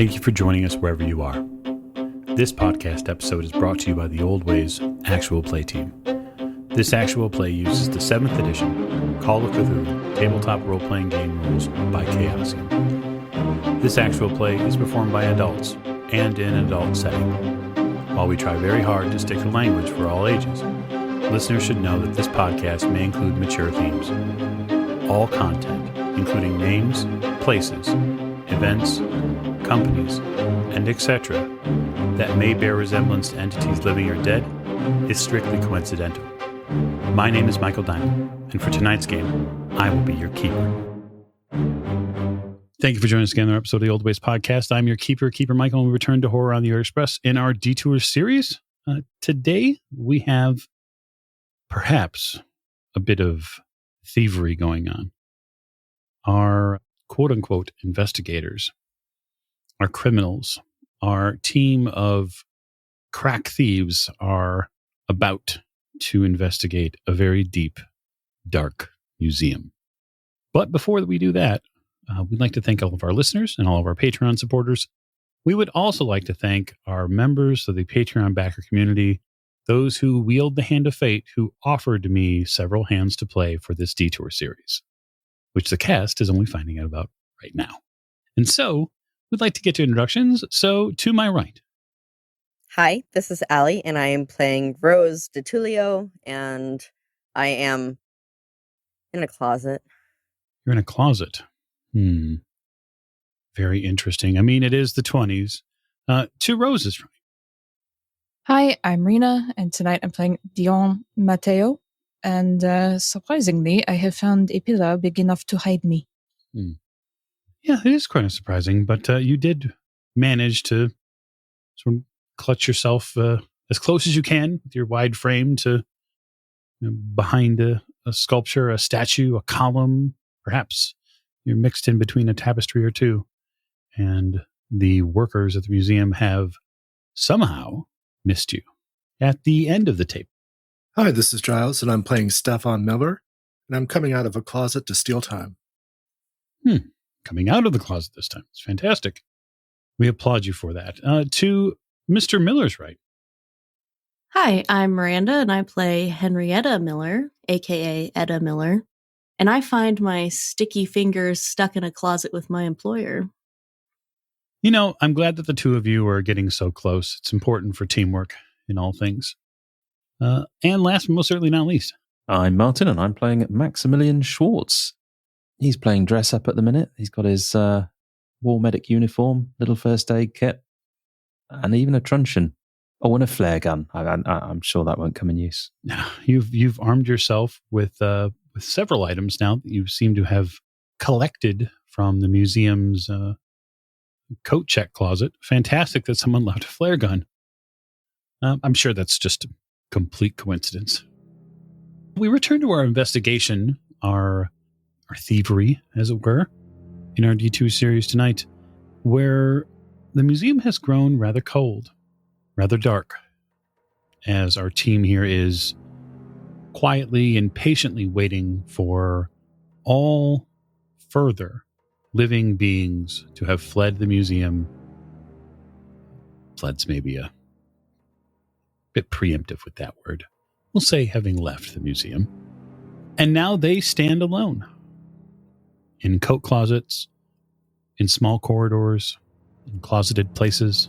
Thank you for joining us wherever you are. This podcast episode is brought to you by the Old Ways Actual Play team. This actual play uses the 7th edition Call of Cthulhu tabletop role-playing game rules by Chaosium. This actual play is performed by adults and in an adult setting. While we try very hard to stick to language for all ages, listeners should know that this podcast may include mature themes. All content, including names, places, events, companies, and etc., that may bear resemblance to entities living or dead, is strictly coincidental. My name is Michael Diamond, and for tonight's game, I will be your keeper. Thank you for joining us again on another episode of the Old Ways Podcast. I'm your Keeper Michael, and we return to Horror on the Orient Express in our Detour series. Today, we have perhaps a bit of thievery going on. Our quote-unquote investigators, our criminals, our team of crack thieves are about to investigate a very deep, dark museum. But before we do that, we'd like to thank all of our listeners and all of our Patreon supporters. We would also like to thank our members of the Patreon backer community, those who wield the hand of fate, who offered me several hands to play for this Detour series, which the cast is only finding out about right now. And so, we'd like to get to introductions. So, to my right. Hi, this is Allie, and I am playing Rose DeTulio, and I am in a closet. You're in a closet. Very interesting. I mean, it is the 20s. To Rose's right. Hi, I'm Rena, and tonight I'm playing Dion Matteo, and surprisingly, I have found a pillar big enough to hide me. Yeah, it is kind of surprising, but you did manage to sort of clutch yourself as close as you can with your wide frame to behind a sculpture, a statue, a column. Perhaps you're mixed in between a tapestry or two, and the workers at the museum have somehow missed you at the end of the tape. Hi, this is Giles, and I'm playing Stefan Miller, and I'm coming out of a closet to steal time. Coming out of the closet this time. It's fantastic. We applaud you for that. To Mr. Miller's right. Hi, I'm Miranda, and I play Henrietta Miller, a.k.a. Etta Miller, and I find my sticky fingers stuck in a closet with my employer. You know, I'm glad that the two of you are getting so close. It's important for teamwork in all things. And last but most certainly not least. I'm Martin, and I'm playing Maximilian Schwartz. He's playing dress up at the minute. He's got his war medic uniform, little first aid kit, and even a truncheon. Oh, and a flare gun. I'm sure that won't come in use. Now, you've armed yourself with several items now that you seem to have collected from the museum's coat check closet. Fantastic that someone left a flare gun. I'm sure that's just a complete coincidence. We return to our investigation, our thievery, as it were, in our D2 series tonight, where the museum has grown rather cold, rather dark, as our team here is quietly and patiently waiting for all further living beings to have fled the museum. Fled's maybe a bit preemptive with that word. We'll say having left the museum. And now they stand alone. In coat closets, in small corridors, in closeted places,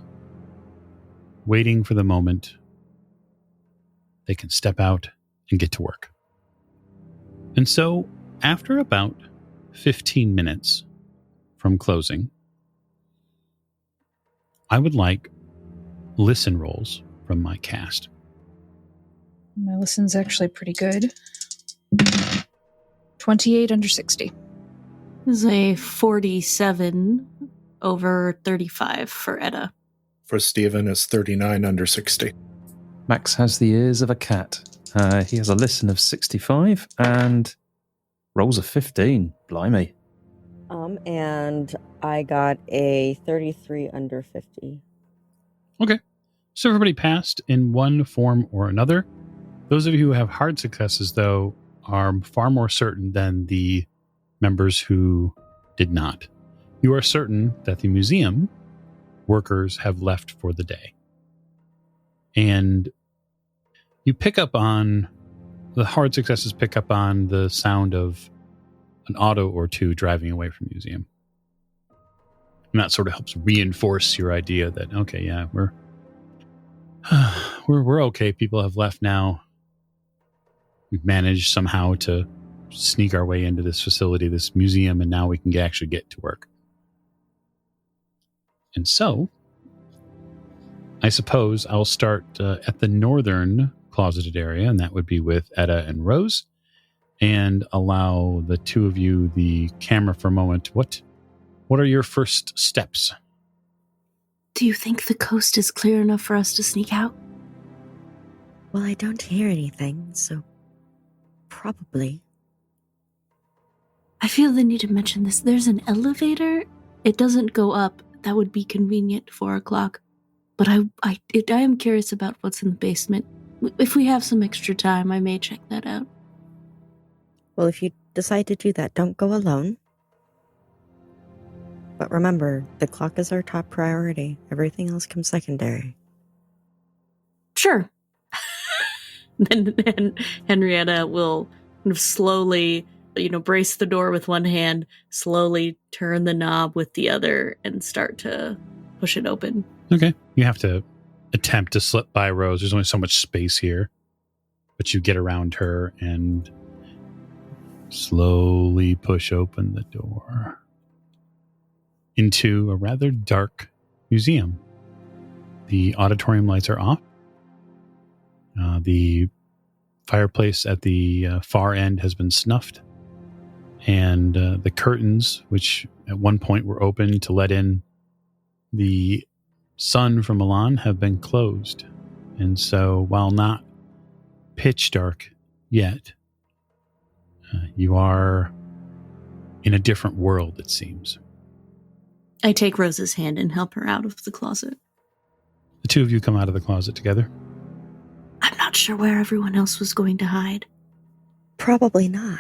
waiting for the moment they can step out and get to work. And so, after about 15 minutes from closing, I would like listen rolls from my cast. My listen's actually pretty good. 28 under 60. This is a 47 over 35 for Etta. For Stephen, it's 39 under 60. Max has the ears of a cat. He has a listen of 65 and rolls a 15. Blimey. And I got a 33 under 50. Okay. So everybody passed in one form or another. Those of you who have hard successes, though, are far more certain than the members who did not. You are certain that the museum workers have left for the day. And you pick up on, the hard successes pick up on the sound of an auto or two driving away from the museum. And that sort of helps reinforce your idea that, okay, yeah, we're okay. People have left now. We've managed somehow to sneak our way into this facility, this museum, and now we can actually get to work. And so, I suppose I'll start at the northern closeted area, and that would be with Etta and Rose, and allow the two of you the camera for a moment. What are your first steps? Do you think the coast is clear enough for us to sneak out? Well, I don't hear anything, so probably. I feel the need to mention this. There's an elevator. It doesn't go up. That would be convenient at 4 o'clock. But I am curious about what's in the basement. If we have some extra time, I may check that out. Well, if you decide to do that, don't go alone. But remember, the clock is our top priority. Everything else comes secondary. Sure. Then Henrietta will kind of slowly, brace the door with one hand, slowly turn the knob with the other, and start to push it open. Okay. You have to attempt to slip by Rose. There's only so much space here. But you get around her and slowly push open the door into a rather dark museum. The auditorium lights are off. The fireplace at the far end has been snuffed. And the curtains, which at one point were open to let in the sun from Milan, have been closed. And so, while not pitch dark yet, you are in a different world, it seems. I take Rose's hand and help her out of the closet. The two of you come out of the closet together. I'm not sure where everyone else was going to hide. Probably not.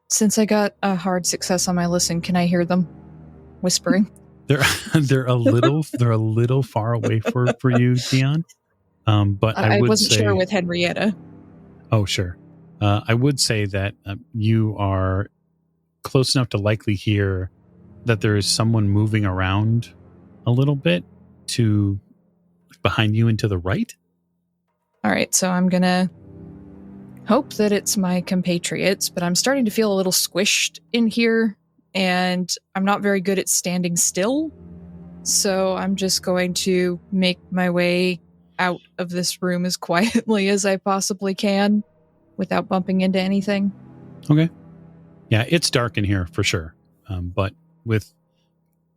Since I got a hard success on my listen, can I hear them whispering? They're a little far away for you, Dion. But I wasn't say, sure with Henrietta. Oh, sure. I would say that you are close enough to likely hear that there is someone moving around a little bit to behind you and to the right. All right, so I'm going to hope that it's my compatriots, but I'm starting to feel a little squished in here, and I'm not very good at standing still. So I'm just going to make my way out of this room as quietly as I possibly can without bumping into anything. Okay. Yeah, it's dark in here for sure. But with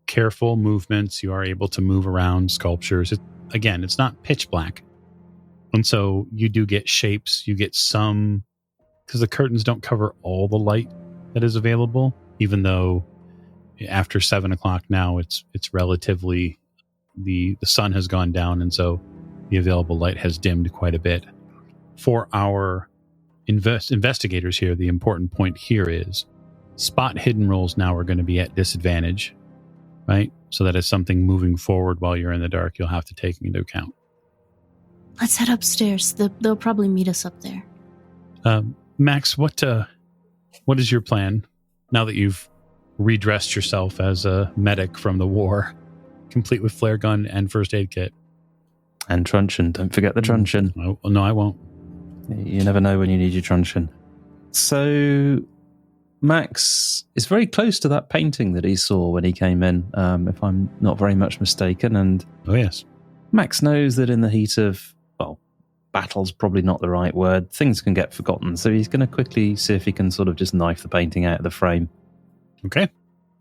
careful movements, you are able to move around sculptures. Again, it's not pitch black. And so you do get shapes. You get some, because the curtains don't cover all the light that is available, even though after 7 o'clock now, it's relatively, the sun has gone down. And so the available light has dimmed quite a bit. For our investigators here, the important point here is spot hidden rolls now are going to be at disadvantage, right? So that is something moving forward while you're in the dark you'll have to take into account. Let's head upstairs. They'll probably meet us up there. Max, what is your plan now that you've redressed yourself as a medic from the war, complete with flare gun and first aid kit? And truncheon. Don't forget the truncheon. No, I won't. You never know when you need your truncheon. So Max is very close to that painting that he saw when he came in, if I'm not very much mistaken. And oh, yes. Max knows that in the heat of, battle's probably not the right word. Things can get forgotten. So he's going to quickly see if he can sort of just knife the painting out of the frame. Okay.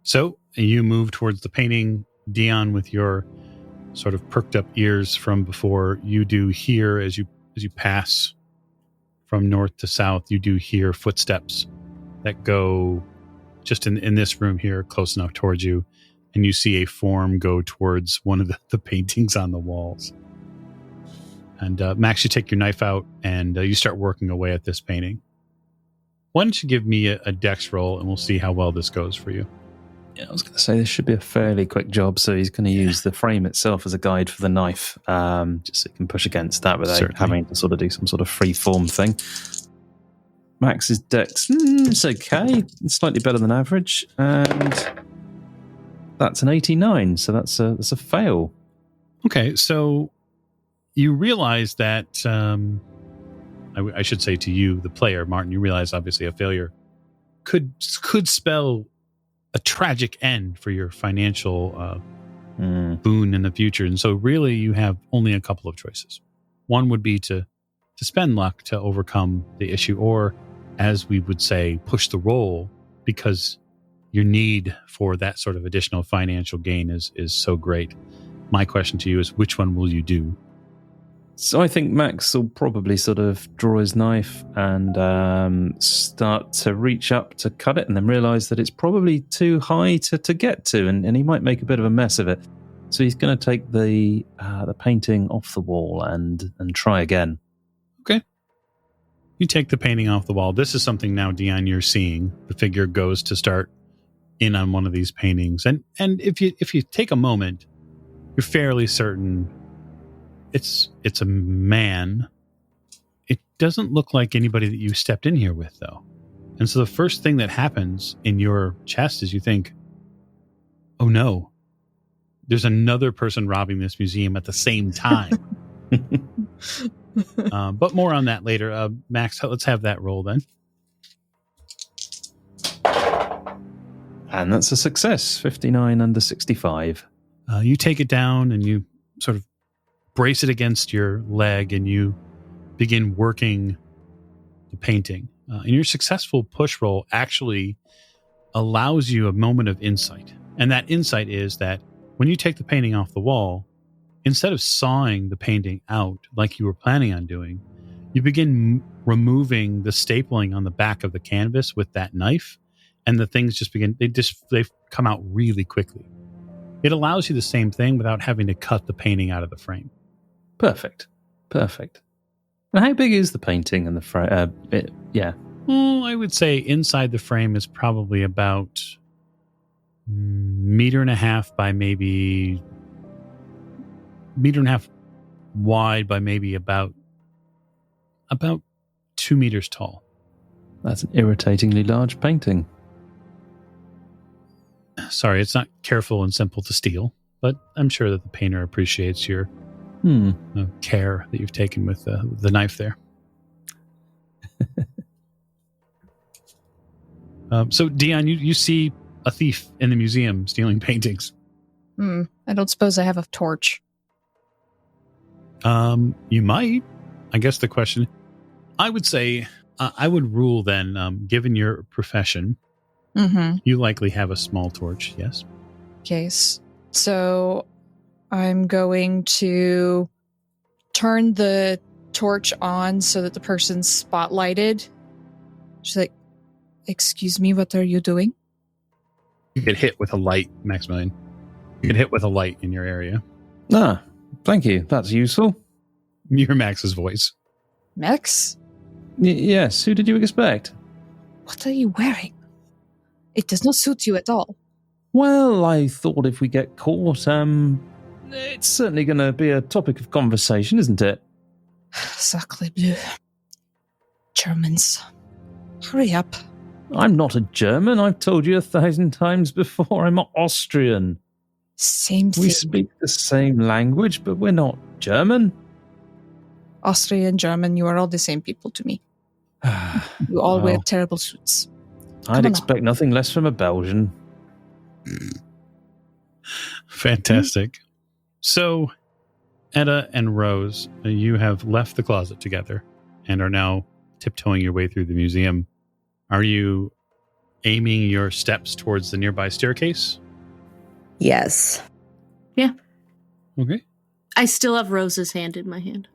So you move towards the painting, Dion, with your sort of perked up ears from before. You do hear, as you pass from north to south, you do hear footsteps that go just in this room here, close enough towards you. And you see a form go towards one of the paintings on the walls. And Max, you take your knife out and you start working away at this painting. Why don't you give me a dex roll and we'll see how well this goes for you. Yeah, I was going to say this should be a fairly quick job, so he's going to use the frame itself as a guide for the knife, just so he can push against that without Certainly. having to sort of do some sort of free form thing. Max's dex, it's okay, it's slightly better than average, and that's an 89, so that's a fail. Okay, so you realize that, I should say to you, the player, Martin, you realize obviously a failure could spell a tragic end for your financial boon in the future. And so really you have only a couple of choices. One would be to spend luck to overcome the issue, or as we would say, push the roll, because your need for that sort of additional financial gain is so great. My question to you is, which one will you do? So I think Max will probably sort of draw his knife and start to reach up to cut it, and then realise that it's probably too high to get to, and he might make a bit of a mess of it. So he's going to take the painting off the wall and try again. Okay. You take the painting off the wall. This is something now, Dion, you're seeing. The figure goes to start in on one of these paintings. And if you take a moment, you're fairly certain it's a man. It doesn't look like anybody that you stepped in here with, though. And so the first thing that happens in your chest is you think, oh no, there's another person robbing this museum at the same time. But more on that later. Max, let's have that roll then. And that's a success, 59 under 65. You take it down and you sort of brace it against your leg and you begin working the painting. And your successful push roll actually allows you a moment of insight. And that insight is that when you take the painting off the wall, instead of sawing the painting out like you were planning on doing, you begin removing the stapling on the back of the canvas with that knife, and the things just begin, they come out really quickly. It allows you the same thing without having to cut the painting out of the frame. Perfect. And how big is the painting and the frame? Yeah. Well, I would say inside the frame is probably about 1.5 meters by maybe 1.5 meters wide by maybe about 2 meters tall. That's an irritatingly large painting. Sorry, it's not careful and simple to steal, but I'm sure that the painter appreciates your care that you've taken with the knife there. So, Dion, you see a thief in the museum stealing paintings. I don't suppose I have a torch. You might. I guess the question, I would say, I would rule then, given your profession, you likely have a small torch, yes? Okay, so I'm going to turn the torch on so that the person's spotlighted. She's like, excuse me, what are you doing? You get hit with a light, Maximilian. You get hit with a light in your area. Ah, thank you. That's useful. You hear Max's voice. Max? Yes, who did you expect? What are you wearing? It does not suit you at all. Well, I thought if we get caught, it's certainly going to be a topic of conversation, isn't it? Sacre bleu. Germans. Hurry up. I'm not a German. I've told you 1,000 times before. I'm Austrian. Same thing. We speak the same language, but we're not German. Austrian, German, you are all the same people to me. You all wear terrible suits. I'd expect nothing less from a Belgian. Fantastic. So, Etta and Rose, you have left the closet together and are now tiptoeing your way through the museum. Are you aiming your steps towards the nearby staircase? Yes. Yeah. Okay. I still have Rose's hand in my hand.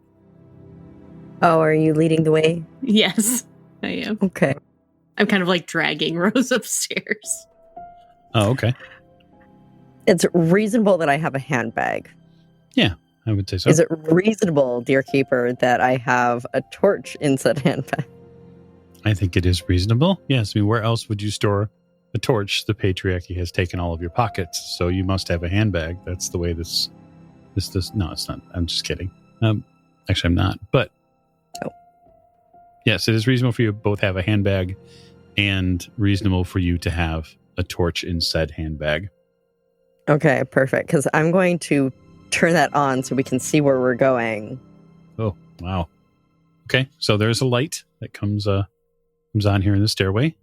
Oh, are you leading the way? Yes, I am. Okay. I'm kind of like dragging Rose upstairs. Oh, okay. It's reasonable that I have a handbag. Yeah, I would say so. Is it reasonable, dear keeper, that I have a torch in said handbag? I think it is reasonable. Yes. I mean, where else would you store a torch, the patriarchy has taken all of your pockets, so you must have a handbag. That's the way this. No, it's not. I'm just kidding. Actually, I'm not. But yes, it is reasonable for you to both have a handbag, and reasonable for you to have a torch in said handbag. Okay, perfect. Because I'm going to turn that on so we can see where we're going. Oh, wow. Okay, so there's a light that comes on here in the stairway.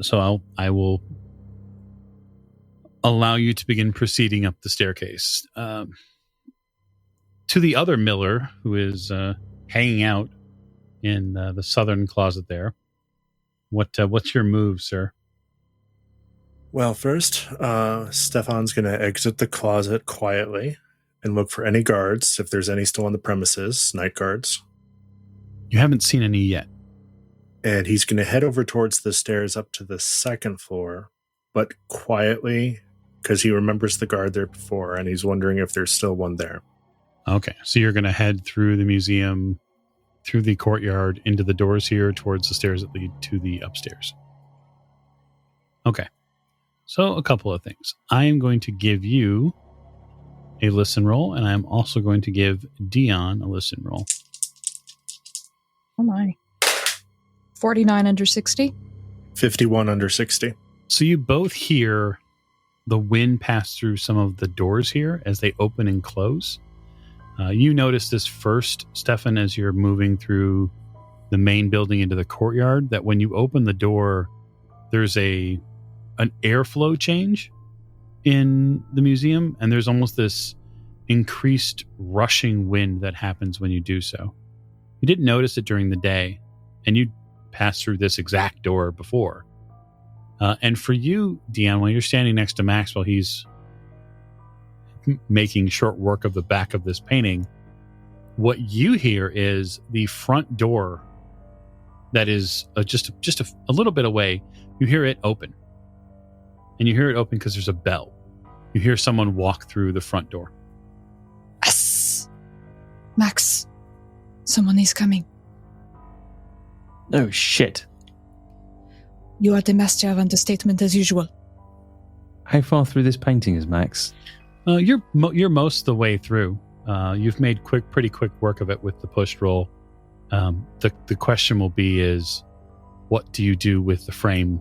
So I will allow you to begin proceeding up the staircase. To the other Miller, who is hanging out in the southern closet there. What's your move, sir? Well, first, Stefan's going to exit the closet quietly and look for any guards, if there's any still on the premises, night guards. You haven't seen any yet. And he's going to head over towards the stairs up to the second floor, but quietly, because he remembers the guard there before, and he's wondering if there's still one there. Okay, so you're going to head through the museum, through the courtyard, into the doors here, towards the stairs that lead to the upstairs. Okay, so a couple of things. I am going to give you a listen roll, and I'm also going to give Dion a listen roll. Oh my. 49 under 60. 51 under 60. So you both hear the wind pass through some of the doors here as they open and close. You notice this first, Stefan, as you're moving through the main building into the courtyard, that when you open the door, there's an airflow change in the museum, and there's almost this increased rushing wind that happens when you do so. You didn't notice it during the day, and you passed through this exact door before. And for you, Dion, while you're standing next to Maxwell, he's making short work of the back of this painting. What you hear is the front door that is just a little bit away. You hear it open. And you hear it open because there's a bell. You hear someone walk through the front door. Yes! Max, someone is coming. Oh, shit. You are the master of understatement as usual. How far through this painting is Max? You're most of the way through. You've made pretty quick work of it with the push roll. The question will be is, what do you do with the frame?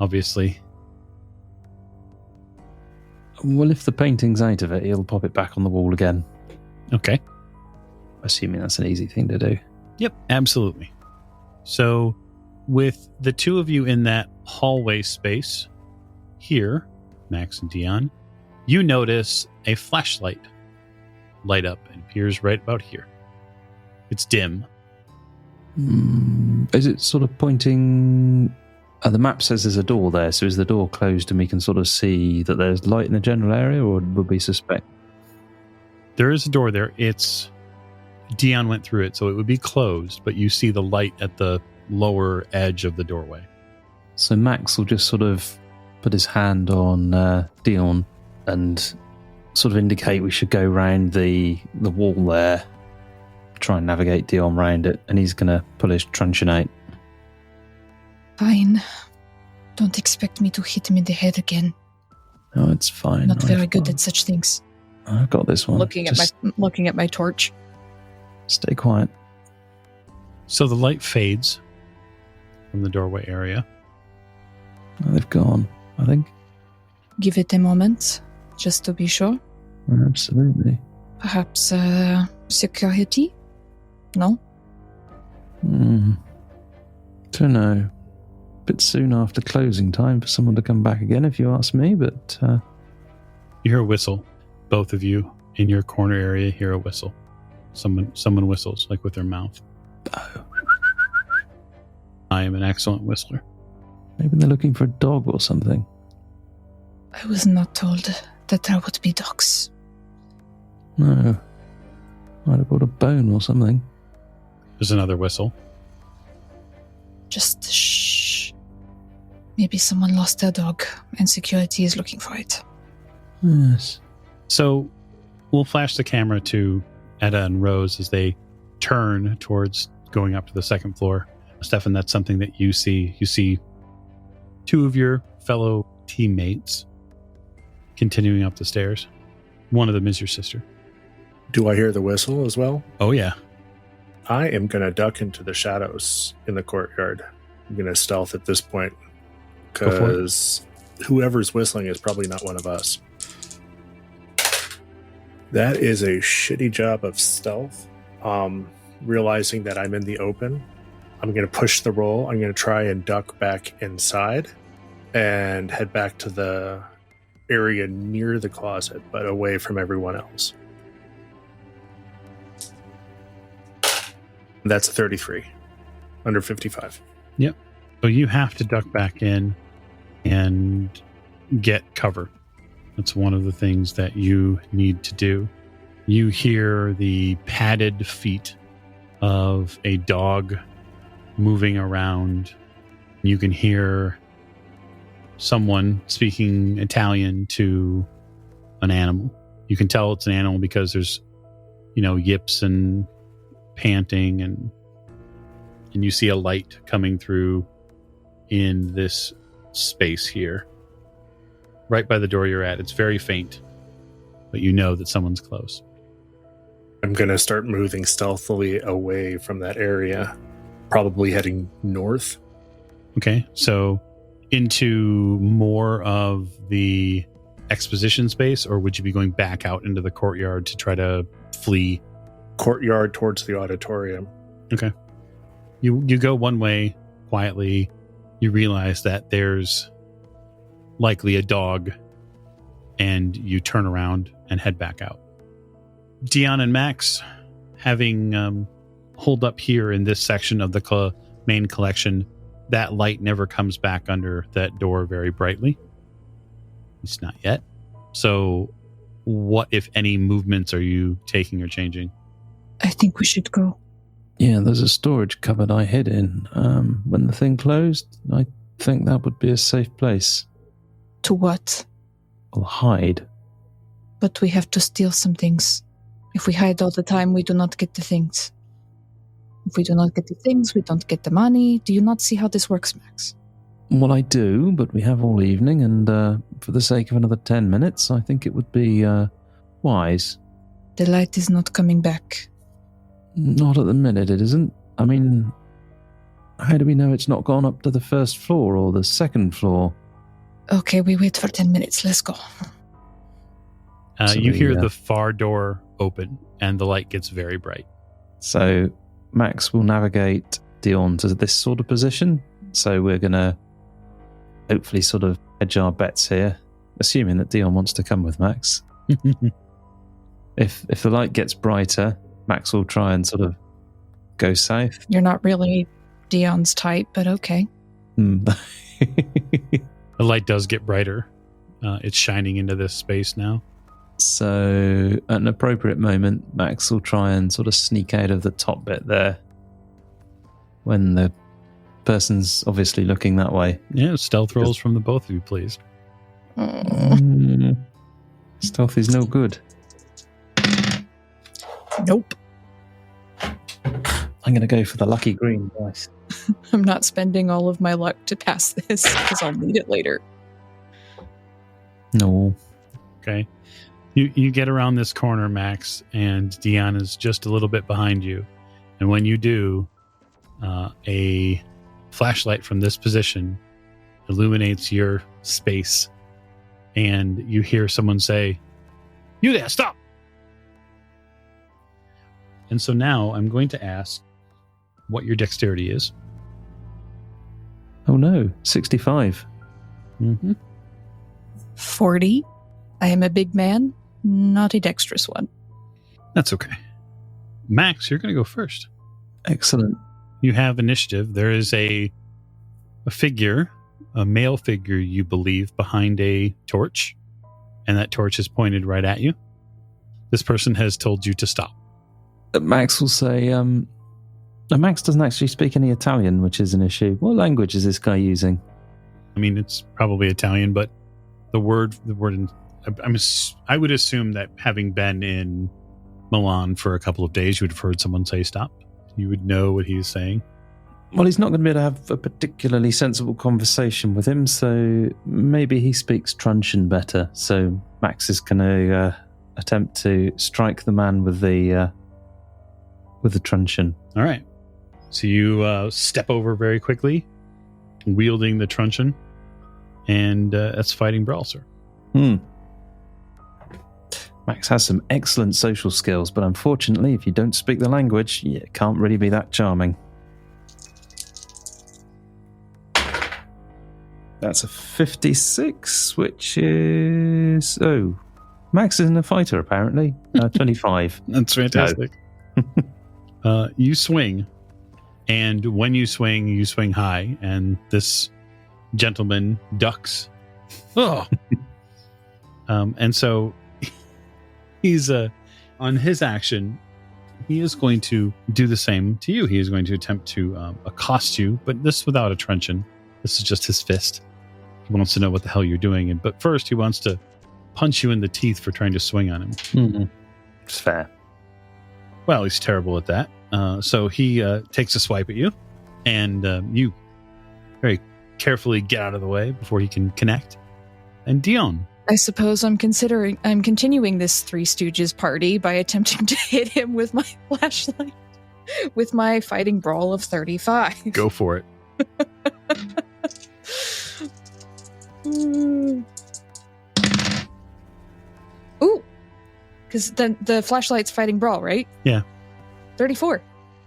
Obviously. Well, if the painting's out of it, he'll pop it back on the wall again. Okay. Assuming that's an easy thing to do. Yep, absolutely. So, with the two of you in that hallway space here, Max and Dion, you notice a flashlight light up and appears right about here. It's dim. Is it sort of pointing... the map says there's a door there, so is the door closed and we can sort of see that there's light in the general area, or would we suspect? There is a door there. Dion went through it, so it would be closed, but you see the light at the lower edge of the doorway. So Max will just sort of put his hand on Dion and sort of indicate we should go round the wall there, try and navigate Dion round it, and he's going to pull his truncheon out. Fine. Don't expect me to hit him in the head again. Oh, it's fine. Not very good at such things. I've got this one. Looking at my torch. Stay quiet. So the light fades from the doorway area. Oh, they've gone, I think. Give it a moment, just to be sure. Absolutely. Perhaps security? No? Don't know. Bit soon after closing time for someone to come back again, if you ask me, but... You hear a whistle. Both of you in your corner area hear a whistle. Someone whistles, like with their mouth. Oh. I am an excellent whistler. Maybe they're looking for a dog or something. I was not told that there would be dogs. No. Might have brought a bone or something. There's another whistle. Just shh. Maybe someone lost their dog and security is looking for it. Yes. So we'll flash the camera to Etta and Rose as they turn towards going up to the second floor. Stefan, that's something that you see. You see two of your fellow teammates continuing up the stairs. One of them is your sister. Do I hear the whistle as well? Oh, yeah. I am going to duck into the shadows in the courtyard. I'm going to stealth at this point because whoever's whistling is probably not one of us. That is a shitty job of stealth. Realizing that I'm in the open, I'm going to push the roll. I'm going to try and duck back inside and head back to the area near the closet, but away from everyone else. That's a 33, under 55. Yep. So you have to duck back in and get cover. That's one of the things that you need to do. You hear the padded feet of a dog moving around. You can hear someone speaking Italian to an animal. You can tell it's an animal because there's, yips and panting, and you see a light coming through in this space here. Right by the door you're at. It's very faint, but you know that someone's close. I'm going to start moving stealthily away from that area, probably heading north. Okay, so into more of the exposition space, or would you be going back out into the courtyard to try to flee? Courtyard towards the auditorium. Okay. You go one way quietly. You realize that there's likely a dog, and you turn around and head back out. Dion and Max, having holed up here in this section of the main collection, that light never comes back under that door very brightly. It's not yet. So what, if any, movements are you taking or changing? I think we should go. Yeah, there's a storage cupboard I hid in. When the thing closed, I think that would be a safe place. To what? I'll hide. But we have to steal some things. If we hide all the time, we do not get the things. If we do not get the things, we don't get the money. Do you not see how this works, Max? Well, I do, but we have all evening, and for the sake of another 10 minutes, I think it would be wise. The light is not coming back. Not at the minute, it isn't. I mean, how do we know it's not gone up to the first floor or the second floor? Okay, we wait for 10 minutes. Let's go. You hear the far door open, and the light gets very bright. So Max will navigate Dion to this sort of position. So we're going to hopefully sort of hedge our bets here, assuming that Dion wants to come with Max. If the light gets brighter, Max will try and sort of go south. You're not really Dion's type, but okay. The light does get brighter. It's shining into this space now. So at an appropriate moment, Max will try and sort of sneak out of the top bit there when the person's obviously looking that way. Yeah, stealth rolls from the both of you, please. Stealth is no good. Nope. I'm going to go for the lucky green dice. I'm not spending all of my luck to pass this because I'll need it later. No. Okay. You get around this corner, Max, and Dion is just a little bit behind you. And when you do, a flashlight from this position illuminates your space, and you hear someone say, "You there, stop!" And so now I'm going to ask what your dexterity is. Oh no, 65. 40. I am a big man, not a dexterous one. That's okay. Max, you're going to go first. Excellent. You have initiative. There is a figure, a male figure, you believe, behind a torch, and that torch is pointed right at you. This person has told you to stop. Max will say, Max doesn't actually speak any Italian, which is an issue. What language is this guy using? I mean, it's probably Italian, but the word, I would assume that having been in Milan for a couple of days, you would have heard someone say stop. You would know what he's saying. Well, he's not going to be able to have a particularly sensible conversation with him, so maybe he speaks truncheon better. So Max is going to attempt to strike the man with the truncheon. All right. So you step over very quickly, wielding the truncheon, and that's fighting brawl, sir. Max has some excellent social skills, but unfortunately, if you don't speak the language, you can't really be that charming. That's a 56, which is... Oh, Max isn't a fighter, apparently. 25. That's fantastic. You swing, and when you swing high, and this gentleman ducks. Oh! And so he's on his action, he is going to do the same to you. He is going to attempt to accost you, but this without a truncheon. This is just his fist. He wants to know what the hell you're doing, but first he wants to punch you in the teeth for trying to swing on him. Mm-hmm. It's fair. Well, he's terrible at that. So he takes a swipe at you, and you very carefully get out of the way before he can connect. And Dion. I suppose I'm continuing this Three Stooges party by attempting to hit him with my flashlight with my fighting brawl of 35. Go for it. Ooh, because the flashlight's fighting brawl, right? Yeah. 34.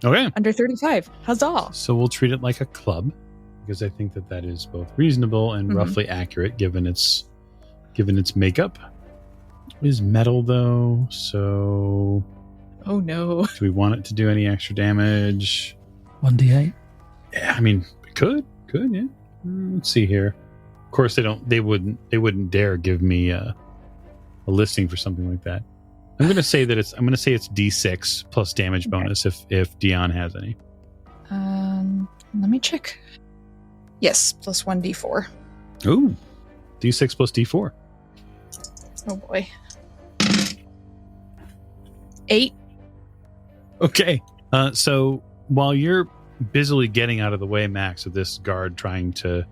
Okay. Under 35. Huzzah. So we'll treat it like a club, because I think that is both reasonable and roughly accurate given its makeup. It is metal though, so oh no. Do we want it to do any extra damage? 1d8. Yeah, I mean, it could, yeah. Let's see here. Of course, they wouldn't dare give me a listing for something like that. I'm going to say it's D6 plus damage bonus if Dion has any. Let me check. Yes, plus 1d4. Ooh, D6 plus D4. Oh boy. 8. Okay. So while you're busily getting out of the way, Max, of this guard trying to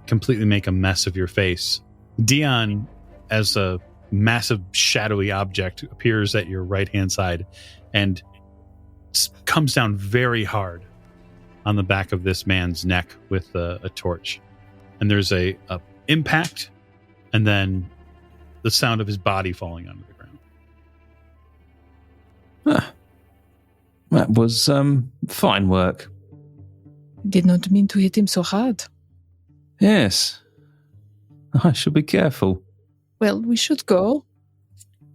completely make a mess of your face, Dion, as a massive shadowy object, appears at your right-hand side and comes down very hard on the back of this man's neck with a torch. And there's a impact, and then the sound of his body falling onto the ground. That was fine work. Did not mean to hit him so hard. Yes. I should be careful. Well, we should go.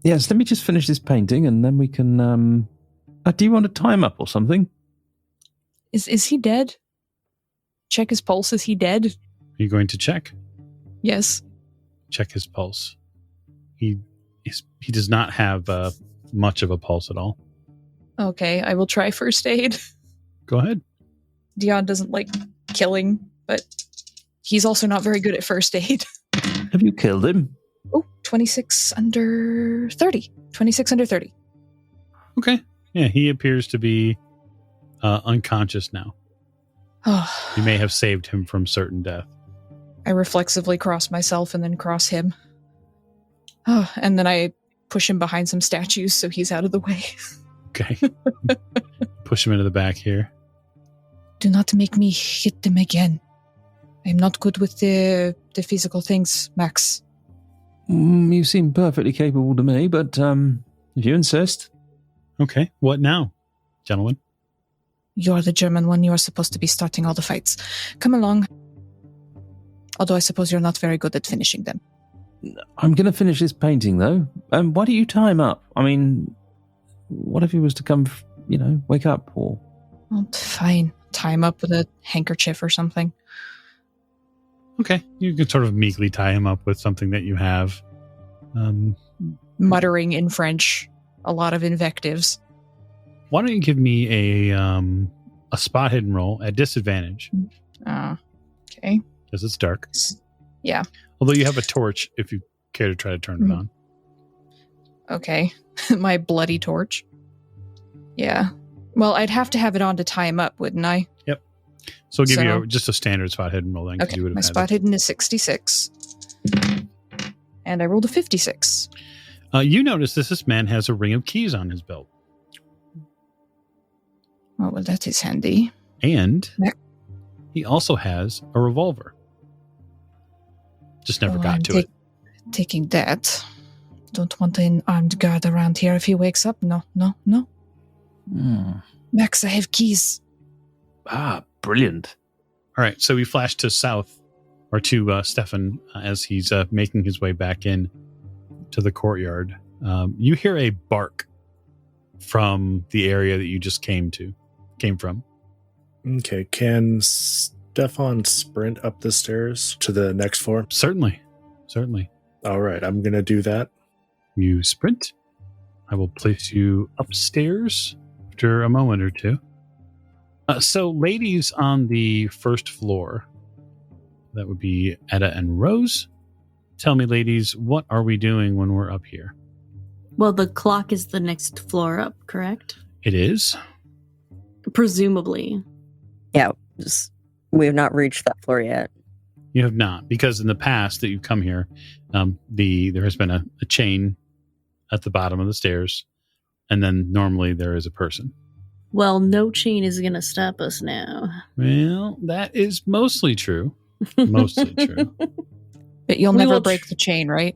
Yes, let me just finish this painting and then we can... do you want to tie him up or something? Is he dead? Check his pulse. Is he dead? Are you going to check? Yes. Check his pulse. He does not have much of a pulse at all. Okay, I will try first aid. Go ahead. Dion doesn't like killing, but he's also not very good at first aid. Have you killed him? Oh, 26 under 30. 26 under 30. Okay. Yeah, he appears to be unconscious now. You may have saved him from certain death. I reflexively cross myself and then cross him. And then I push him behind some statues so he's out of the way. Okay. Push him into the back here. Do not make me hit them again. I'm not good with the physical things, Max. You seem perfectly capable to me, but if you insist. Okay. What now, gentlemen? You're the German one. You are supposed to be starting all the fights. Come along. Although I suppose you're not very good at finishing them. I'm going to finish this painting, though. Why don't you tie him up? I mean, what if he was to come, wake up or... Oh, fine. Tie him up with a handkerchief or something. Okay. You can sort of meekly tie him up with something that you have. Muttering in French. A lot of invectives. Why don't you give me a spot hidden roll at disadvantage? Okay. Because it's dark. Yeah. Although you have a torch if you care to try to turn it on. Okay. My bloody torch. Yeah. Well, I'd have to have it on to tie him up, wouldn't I? Yep. So I'll give you just a standard spot hidden roll then. 'Cause Okay, you would have my had spot it. hidden is 66. And I rolled a 56. You notice this man has a ring of keys on his belt. Oh, well, that is handy. And Yeah. he also has a revolver. Just never got I'm to it. Taking that. Don't want an armed guard around here if he wakes up. No. Max, I have keys. Brilliant. All right, so we flash to south, or to Stefan as he's making his way back in to the courtyard. You hear a bark from the area that you just came from. Okay, can Stefan sprint up the stairs to the next floor? Certainly. All right, I'm going to do that. You sprint. I will place you upstairs after a moment or two. So, ladies on the first floor, that would be Etta and Rose. Tell me, ladies, what are we doing when we're up here? Well, the clock is the next floor up, correct? It is. Presumably. Yeah, we have not reached that floor yet. You have not, because in the past that you've come here, there has been a chain at the bottom of the stairs, and then normally there is a person. Well, no chain is going to stop us now. Well, that is mostly true. Mostly true. But you'll We never will break the chain, right?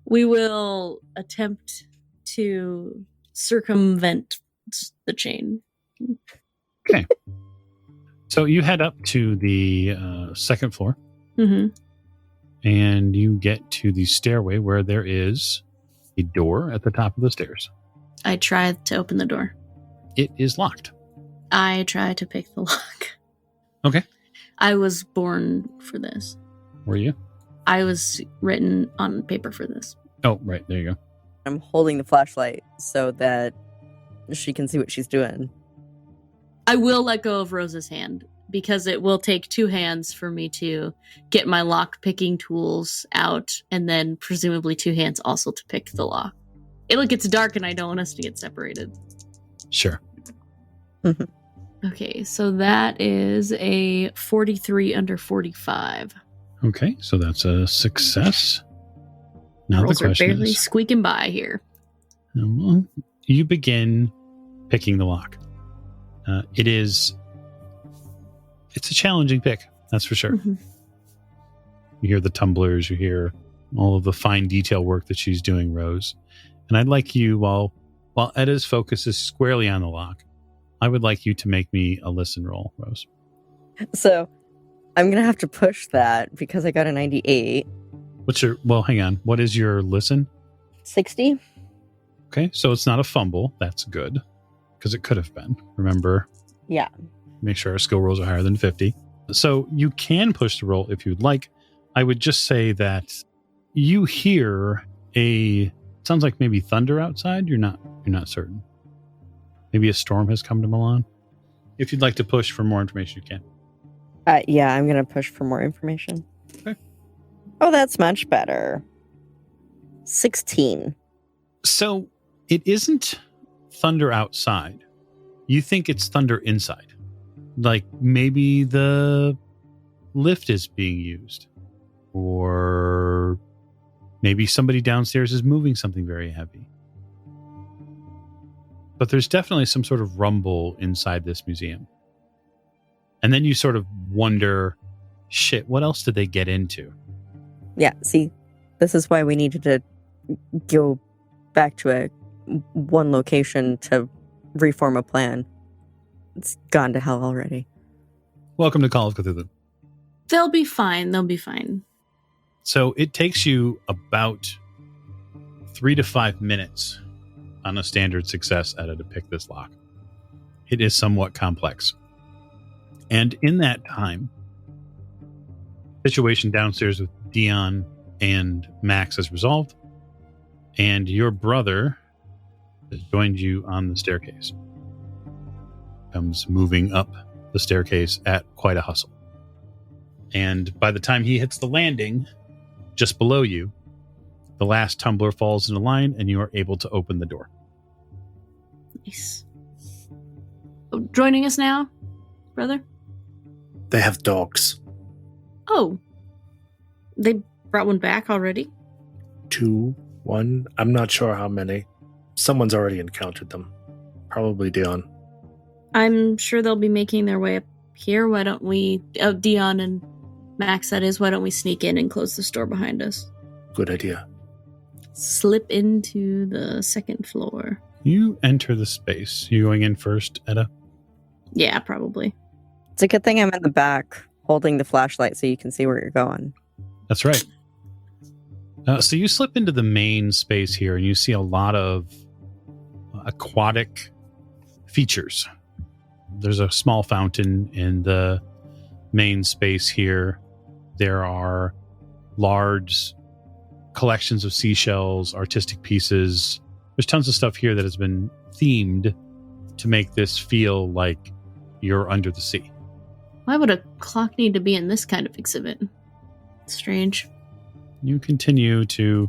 We will attempt to circumvent the chain. Okay. So you head up to the second floor, Mm-hmm. and you get to the stairway where there is a door at the top of the stairs. I try to open the door. It is locked. I try to pick the lock. Okay. I was born for this. Were you? I was written on paper for this. Oh, right. There you go. I'm holding the flashlight so that she can see what she's doing. I will let go of Rose's hand because it will take two hands for me to get my lock picking tools out, and then presumably two hands also to pick the lock. It gets dark and I don't want us to get separated. Sure. Okay, so that is a 43 under 45. Okay, so that's a success. Now Rolls the are question barely is, squeaking by here. you begin picking the lock. It's a challenging pick, that's for sure. Mhm. You hear the tumblers, you hear all of the fine detail work that she's doing, Rose. And I'd like you, while Etta's focus is squarely on the lock, I would like you to make me a listen roll, Rose. So I'm going to have to push that because I got a 98. Hang on. What is your listen? 60? Okay, so it's not a fumble. That's good, because it could have been. Remember? Yeah. Make sure our skill rolls are higher than 50. So you can push the roll if you'd like. I would just say that you hear sounds like maybe thunder outside. You're not certain. Maybe a storm has come to Milan. If you'd like to push for more information, you can. Yeah, I'm going to push for more information. Okay. Oh, that's much better. 16. So it isn't thunder outside. You think it's thunder inside. Like maybe the lift is being used. Or maybe somebody downstairs is moving something very heavy. But there's definitely some sort of rumble inside this museum. And then you sort of wonder, shit, what else did they get into? Yeah, see, this is why we needed to go back to one location to reform a plan. It's gone to hell already. Welcome to Call of Cthulhu. They'll be fine. They'll be fine. So it takes you about 3 to 5 minutes on a standard success edit to pick this lock. It is somewhat complex. And in that time, situation downstairs with Dion and Max is resolved, and your brother has joined you on the staircase. Comes moving up the staircase at quite a hustle. And by the time he hits the landing, just below you, the last tumbler falls into line and you are able to open the door. Nice. Oh, joining us now, brother? They have dogs. Oh. They brought one back already? 2, 1. I'm not sure how many. Someone's already encountered them. Probably Dion. I'm sure they'll be making their way up here. Why don't we... Oh, Dion and Max, that is. Why don't we sneak in and close the store behind us? Good idea. Slip into the second floor. You enter the space. You going in first, Etta? Yeah, probably. It's a good thing I'm in the back holding the flashlight so you can see where you're going. That's right. So you slip into the main space here and you see a lot of aquatic features. There's a small fountain in the main space here. There are large collections of seashells, artistic pieces. There's tons of stuff here that has been themed to make this feel like you're under the sea. Why would a clock need to be in this kind of exhibit? Strange. You continue to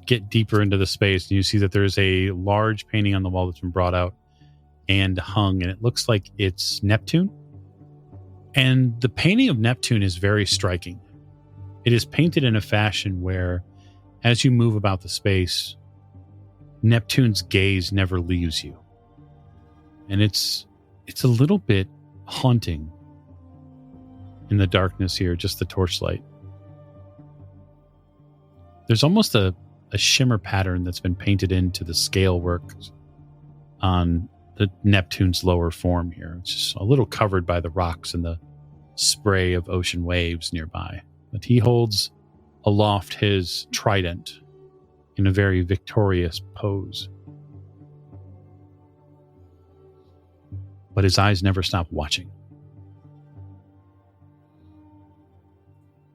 get deeper into the space and you see that there's a large painting on the wall that's been brought out and hung, and it looks like it's Neptune. And the painting of Neptune is very striking. It is painted in a fashion where, as you move about the space, Neptune's gaze never leaves you. And it's a little bit haunting in the darkness here, just the torchlight. There's almost a shimmer pattern that's been painted into the scale work on the Neptune's lower form here. It's just a little covered by the rocks and the spray of ocean waves nearby. But he holds aloft his trident in a very victorious pose. But his eyes never stop watching.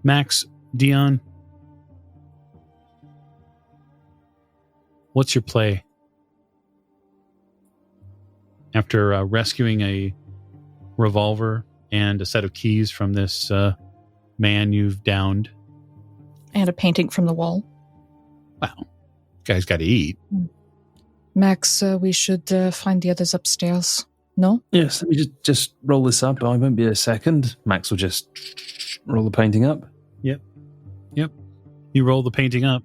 Max, Dion, what's your play? After rescuing a revolver and a set of keys from this man you've downed. And a painting from the wall. Wow. Guy's got to eat. Max, we should find the others upstairs. No? Yes, let me just roll this up. I won't be a second. Max will just roll the painting up. Yep. You roll the painting up.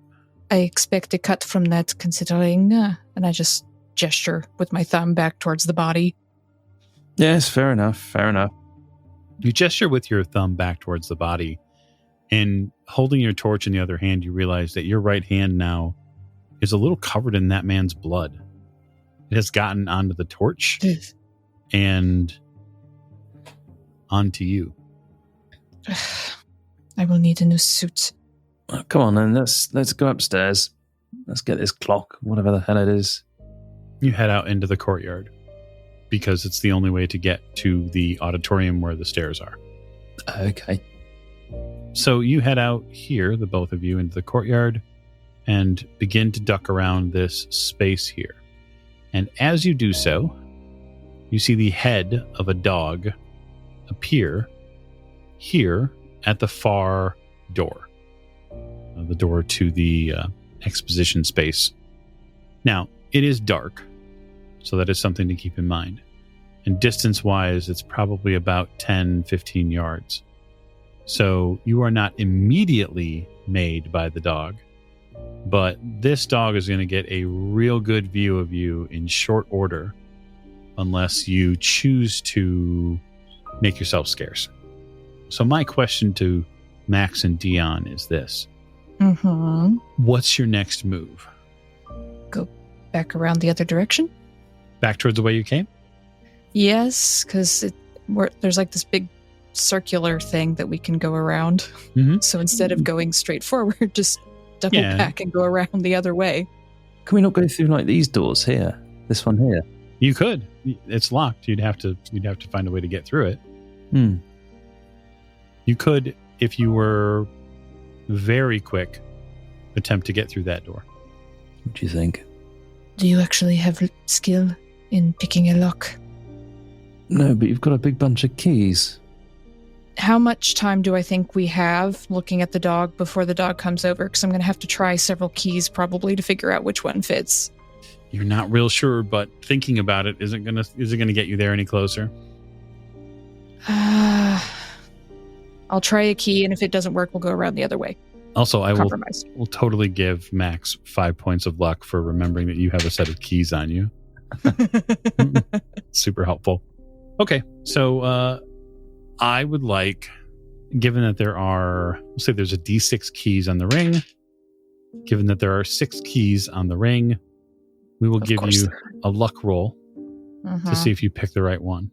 I expect a cut from that, considering... and I just gesture with my thumb back towards the body. Yes, fair enough. You gesture with your thumb back towards the body, and holding your torch in the other hand, you realize that your right hand now is a little covered in that man's blood. It has gotten onto the torch and onto you. I will need a new suit. Oh, come on, then. Let's go upstairs. Let's get this clock, whatever the hell it is. You head out into the courtyard because it's the only way to get to the auditorium where the stairs are. Okay. So you head out here, the both of you, into the courtyard and begin to duck around this space here. And as you do so, you see the head of a dog appear here at the far door. The door to the exposition space. Now, it is dark, so that is something to keep in mind. And distance-wise, it's probably about 10, 15 yards. So you are not immediately made by the dog, but this dog is going to get a real good view of you in short order unless you choose to make yourself scarce. So my question to Max and Dion is this. Mm-hmm. What's your next move? Go back around the other direction? Back towards the way you came? Yes, because there's like this big circular thing that we can go around. Mm-hmm. So instead of going straight forward, just double back and go around the other way. Can we not go through like these doors here? This one here? You could. It's locked. You'd have to find a way to get through it. You could, if you were very quick, attempt to get through that door. What do you think? Do you actually have skill in picking a lock? No, but you've got a big bunch of keys. How much time do I think we have looking at the dog before the dog comes over? Because I'm going to have to try several keys probably to figure out which one fits. You're not real sure, but thinking about it isn't gonna get you there any closer. I'll try a key, and if it doesn't work, we'll go around the other way. Also, I Compromise. will totally give Max 5 points of luck for remembering that you have a set of keys on you. Super helpful. Okay, so I would like, given that we'll say there's a D6 keys on the ring, given that there are 6 keys on the ring, we will give you a luck roll to see if you pick the right one.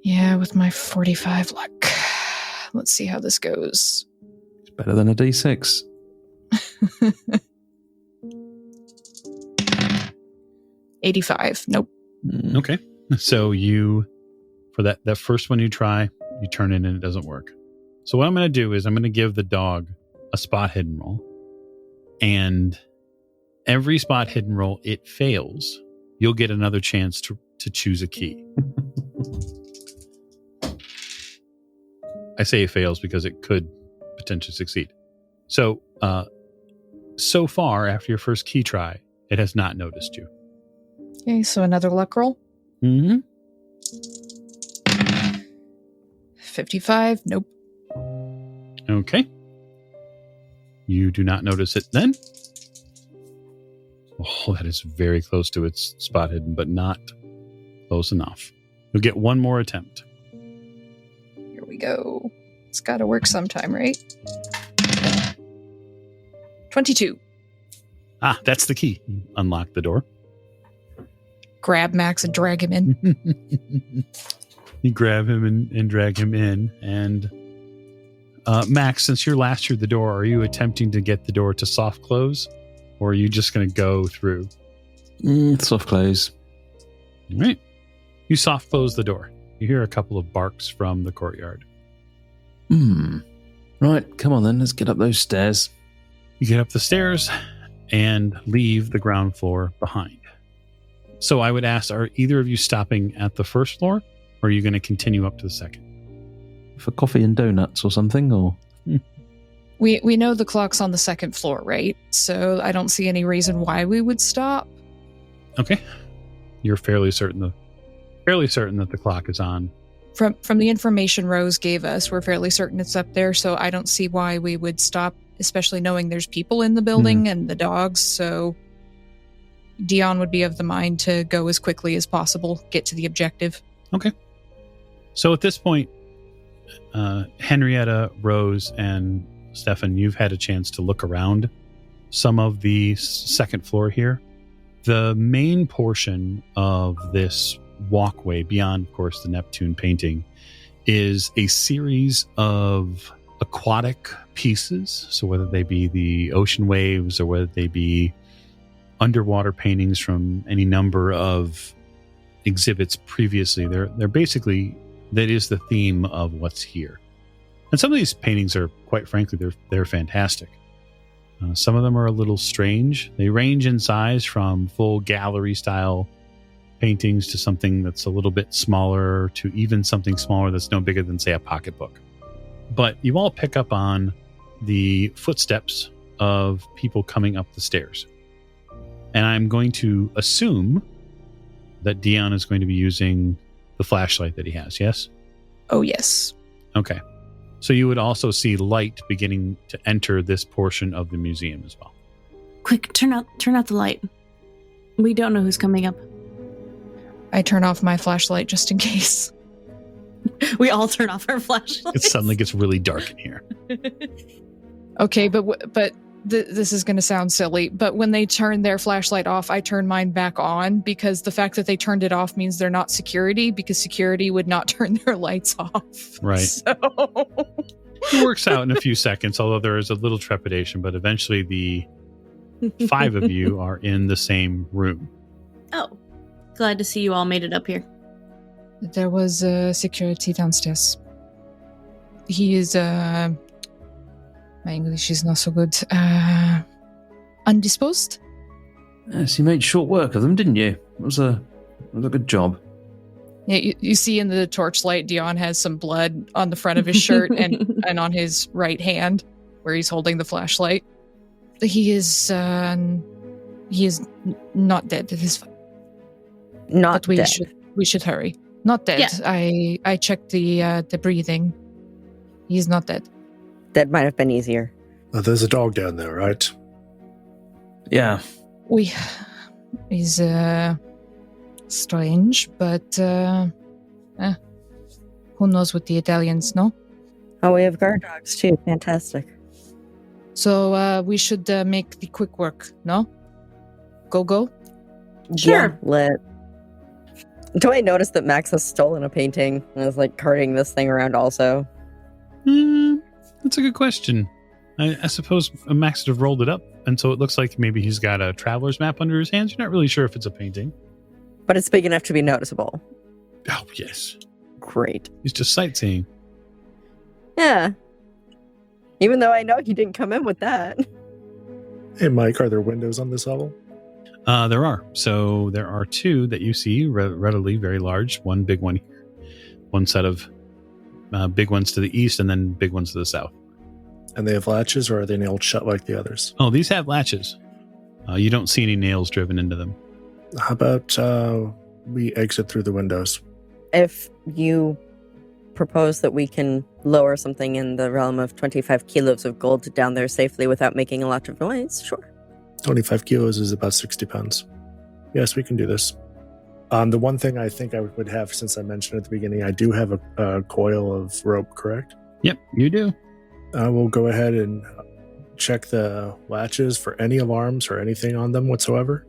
Yeah, with my 45 luck. Let's see how this goes. It's better than a D6. 85. Nope. Okay. So for that first one you try, you turn it and it doesn't work. So what I'm going to do is I'm going to give the dog a spot hidden roll. And every spot hidden roll it fails, you'll get another chance to choose a key. I say it fails because it could potentially succeed. So, so far, after your first key try, it has not noticed you. Okay, so another luck roll. 55. Nope. Okay. You do not notice it then. Oh, that is very close to its spot hidden, but not close enough. You'll get one more attempt. Here we go. It's got to work sometime, right? 22. Ah, that's the key. You unlock the door. Grab Max and drag him in. You grab him and drag him in. And Max, since you're last through the door, are you attempting to get the door to soft close? Or are you just going to go through? Soft close. All right. You soft close the door. You hear a couple of barks from the courtyard. Right, come on then. Let's get up those stairs. You get up the stairs and leave the ground floor behind. So I would ask, are either of you stopping at the first floor, or are you going to continue up to the second? For coffee and donuts or something, or... We know the clock's on the second floor, right? So I don't see any reason why we would stop. Okay. You're fairly certain that the clock is on. From the information Rose gave us, we're fairly certain it's up there, so I don't see why we would stop, especially knowing there's people in the building and the dogs, so Dion would be of the mind to go as quickly as possible, get to the objective. Okay. So at this point, Henrietta, Rose, and Stefan, you've had a chance to look around some of the second floor here. The main portion of this walkway, beyond, of course, the Neptune painting, is a series of aquatic pieces. So whether they be the ocean waves or whether they be underwater paintings from any number of exhibits previously, they're basically, that is the theme of what's here. And some of these paintings are, quite frankly, they're fantastic. Some of them are a little strange. They range in size from full gallery style paintings to something that's a little bit smaller to even something smaller that's no bigger than, say, a pocketbook. But you all pick up on the footsteps of people coming up the stairs. And I'm going to assume that Dion is going to be using the flashlight that he has, yes? Oh, yes. Okay. So you would also see light beginning to enter this portion of the museum as well. Quick, turn out the light. We don't know who's coming up. I turn off my flashlight just in case. We all turn off our flashlights. It suddenly gets really dark in here. Okay, but this is going to sound silly, but when they turn their flashlight off, I turn mine back on, because the fact that they turned it off means they're not security, because security would not turn their lights off. Right. So It works out in a few seconds, although there is a little trepidation, but eventually the 5 of you are in the same room. Oh, glad to see you all made it up here. there was security downstairs. He is my English is not so good. Undisposed? Yes, you made short work of them, didn't you? It was a good job. Yeah, you see in the torchlight, Dion has some blood on the front of his shirt and on his right hand, where he's holding the flashlight. He is He is not dead. It is fine. Not But dead. we should hurry. Not dead. Yeah. I checked the breathing. He's not dead. That might have been easier. There's a dog down there, right? Yeah. He's strange, but who knows with the Italians, no? Oh, we have guard dogs too. Fantastic. So we should make the quick work, no? Go. Sure. Yeah, lit. Do I notice that Max has stolen a painting and is like carting this thing around also? That's a good question. I suppose Max would have rolled it up, and so it looks like maybe he's got a traveler's map under his hands. You're not really sure if it's a painting. But it's big enough to be noticeable. Oh, yes. Great. He's just sightseeing. Yeah. Even though I know he didn't come in with that. Hey, Mike, are there windows on this level? There are. So there are two that you see readily, very large. One big one here. One set of big ones to the east and then big ones to the south. And they have latches, or are they nailed shut like the others? Oh, these have latches. You don't see any nails driven into them. How about we exit through the windows? If you propose that we can lower something in the realm of 25 kilos of gold down there safely without making a lot of noise, sure. 25 kilos is about 60 pounds. Yes, we can do this. The one thing I think I would have, since I mentioned at the beginning, I do have a coil of rope, correct? Yep, you do. We'll go ahead and check the latches for any alarms or anything on them whatsoever.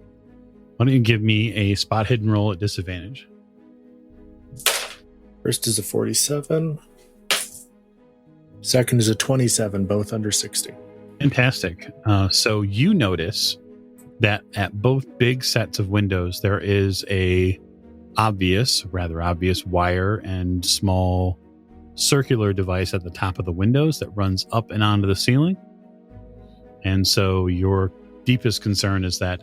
Why don't you give me a spot hidden roll at disadvantage? First is a 47. Second is a 27, both under 60. Fantastic. So you notice that at both big sets of windows, there is a rather obvious wire and small circular device at the top of the windows that runs up and onto the ceiling. And so your deepest concern is that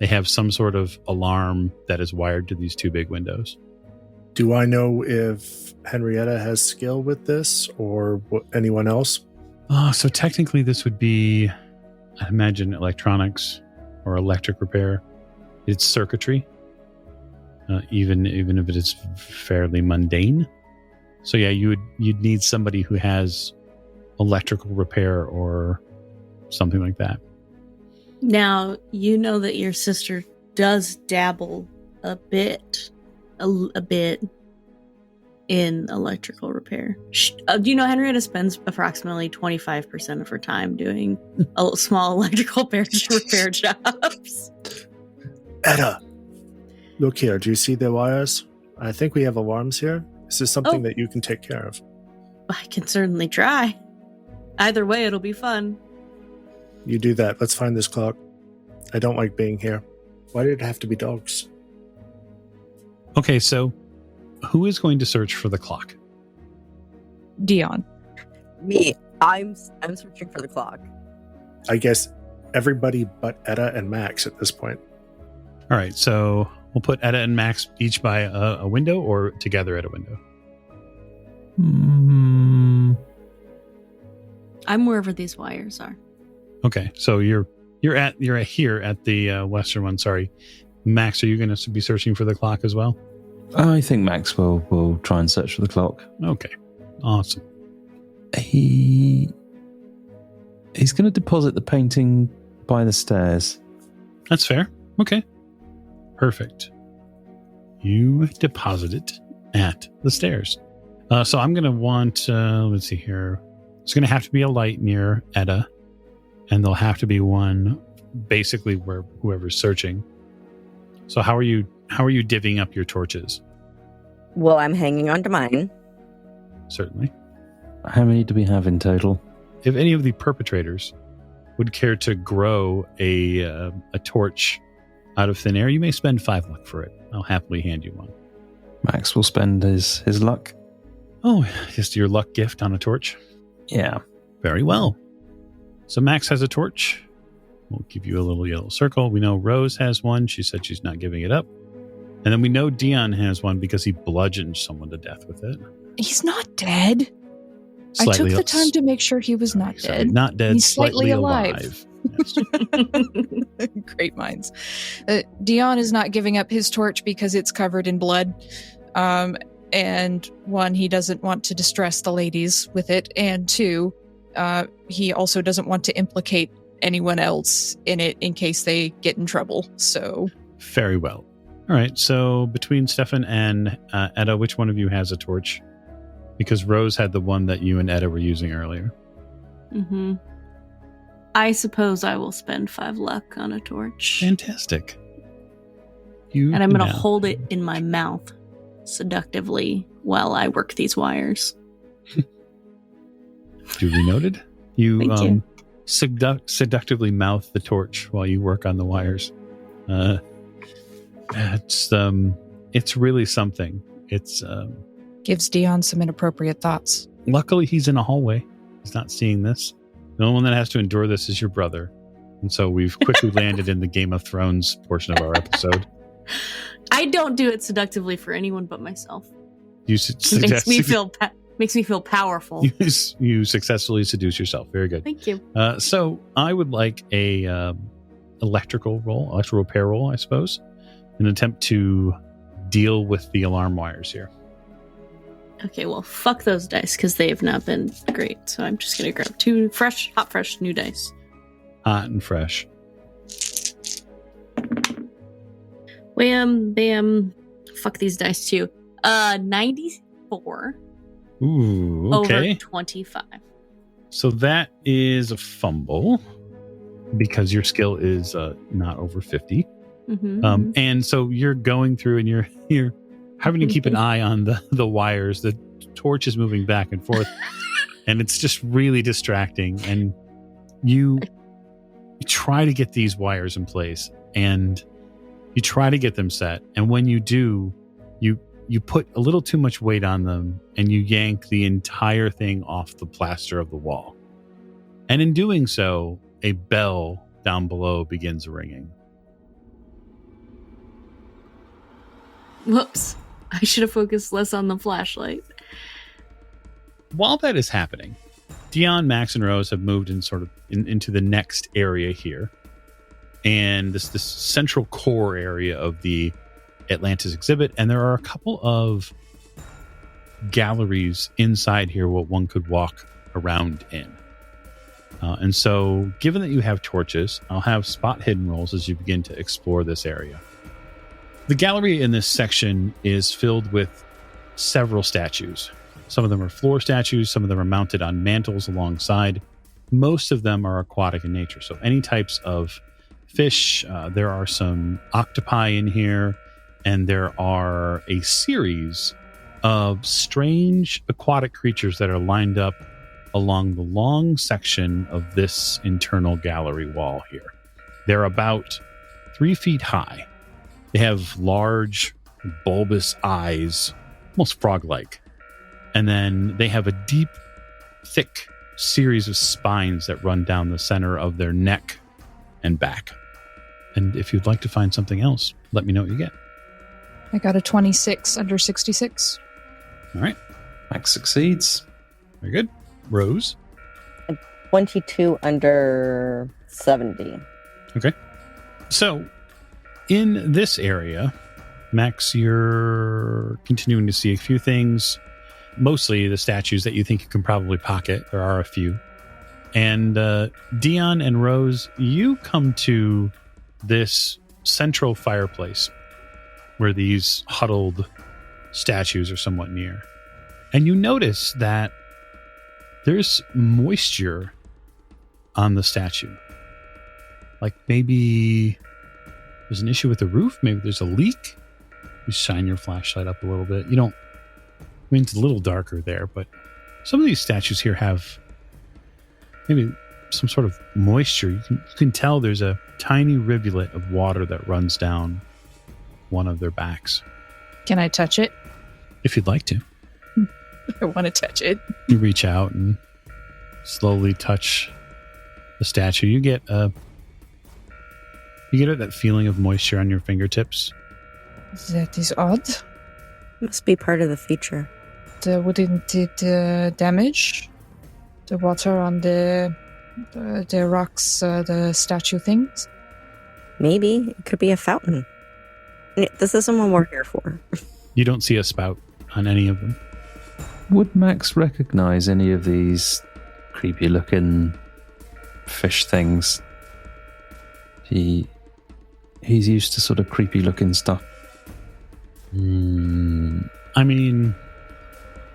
they have some sort of alarm that is wired to these two big windows. Do I know if Henrietta has skill with this or anyone else? So technically this would be, I imagine, electronics or electric repair. It's circuitry, even if it is fairly mundane. So yeah, you'd need somebody who has electrical repair or something like that. Now, you know that your sister does dabble a bit in electrical repair. Do you know Henrietta spends approximately 25% of her time doing small electrical repair jobs? Etta, look here. Do you see the wires? I think we have alarms here. Is this something that you can take care of? I can certainly try. Either way, it'll be fun. You do that. Let's find this clock. I don't like being here. Why did it have to be dogs? Okay, so who is going to search for the clock? Dion. Me. I'm searching for the clock. I guess everybody but Etta and Max at this point. All right, so we'll put Etta and Max each by a window or together at a window. I'm wherever these wires are. Okay, so you're here at the western one. Sorry, Max, are you going to be searching for the clock as well? I think Max will try and search for the clock. Okay, awesome. He's going to deposit the painting by the stairs. That's fair. Okay, perfect. You deposit it at the stairs. So I'm going to want. Let's see here. It's going to have to be a light near Etta. And there'll have to be one basically where whoever's searching. So how are you divvying up your torches? Well, I'm hanging on to mine. Certainly. How many do we have in total? If any of the perpetrators would care to grow a torch out of thin air, you may spend 5 luck for it. I'll happily hand you one. Max will spend his luck. Oh, just your luck gift on a torch? Yeah. Very well. So Max has a torch. We'll give you a little yellow circle. We know Rose has one. She said she's not giving it up. And then we know Dion has one because he bludgeoned someone to death with it. He's not dead. I took the time to make sure he was not Sorry, dead. not dead, He's slightly alive. Yes. Great minds. Dion is not giving up his torch because it's covered in blood. And one, he doesn't want to distress the ladies with it. And two, he also doesn't want to implicate anyone else in it in case they get in trouble. So Very well. All right. So between Stefan and Edda, which one of you has a torch? Because Rose had the one that you and Edda were using earlier. Mm-hmm. I suppose I will spend 5 luck on a torch. Fantastic. And I'm going to hold it in my mouth seductively while I work these wires. Duly noted. You, Thank you. Seductively mouth the torch while you work on the wires. It's really something. It's gives Dion some inappropriate thoughts. luckily he's in a hallway. He's not seeing this. The only one that has to endure this is your brother. And so we've quickly landed in the Game of Thrones portion of our episode. I don't do it seductively for anyone but myself. You Makes me feel powerful. You successfully seduce yourself. Very good. Thank you. So I would like a electrical repair roll, I suppose, in an attempt to deal with the alarm wires here. Okay, well, fuck those dice because they have not been great. So I'm just gonna grab 2 hot, fresh new dice. Hot and fresh. Wham, bam. Fuck these dice too. 94. Ooh, okay. Over 25. So that is a fumble because your skill is not over 50. Mm-hmm. And so you're going through and you're having to keep an eye on the wires. The torch is moving back and forth and it's just really distracting. And you try to get these wires in place and you try to get them set. And when you do, you put a little too much weight on them and you yank the entire thing off the plaster of the wall. And in doing so, a bell down below begins ringing. Whoops. I should have focused less on the flashlight. While that is happening, Dion, Max, and Rose have moved into the next area here. And this central core area of the Atlantis exhibit, and there are a couple of galleries inside here what one could walk around in. And so, given that you have torches, I'll have spot hidden rolls as you begin to explore this area. The gallery in this section is filled with several statues. Some of them are floor statues, some of them are mounted on mantles alongside. Most of them are aquatic in nature, so any types of fish. There are some octopi in here. And there are a series of strange aquatic creatures that are lined up along the long section of this internal gallery wall here. They're about 3 feet high. They have large, bulbous eyes, almost frog-like. And then they have a deep, thick series of spines that run down the center of their neck and back. And if you'd like to find something else, let me know what you get. I got a 26 under 66. All right. Max succeeds. Very good. Rose. 22 under 70. Okay. So, in this area, Max, you're continuing to see a few things. Mostly the statues that you think you can probably pocket. There are a few. And Dion and Rose, you come to this central fireplace where these huddled statues are somewhat near. And you notice that there's moisture on the statue. Like maybe there's an issue with the roof. Maybe there's a leak. You shine your flashlight up a little bit. It's a little darker there, but some of these statues here have maybe some sort of moisture. You can tell there's a tiny rivulet of water that runs down one of their backs. Can I touch it? If you'd like to. I want to touch it. You reach out and slowly touch the statue. You get that feeling of moisture on your fingertips. That is odd. Must be part of the feature. Wouldn't it damage? the water on the rocks, the statue things? Maybe it could be a fountain. This isn't what we're here for. You don't see a spout on any of them. Would Max recognize any of these creepy-looking fish things? He's used to sort of creepy-looking stuff. I mean,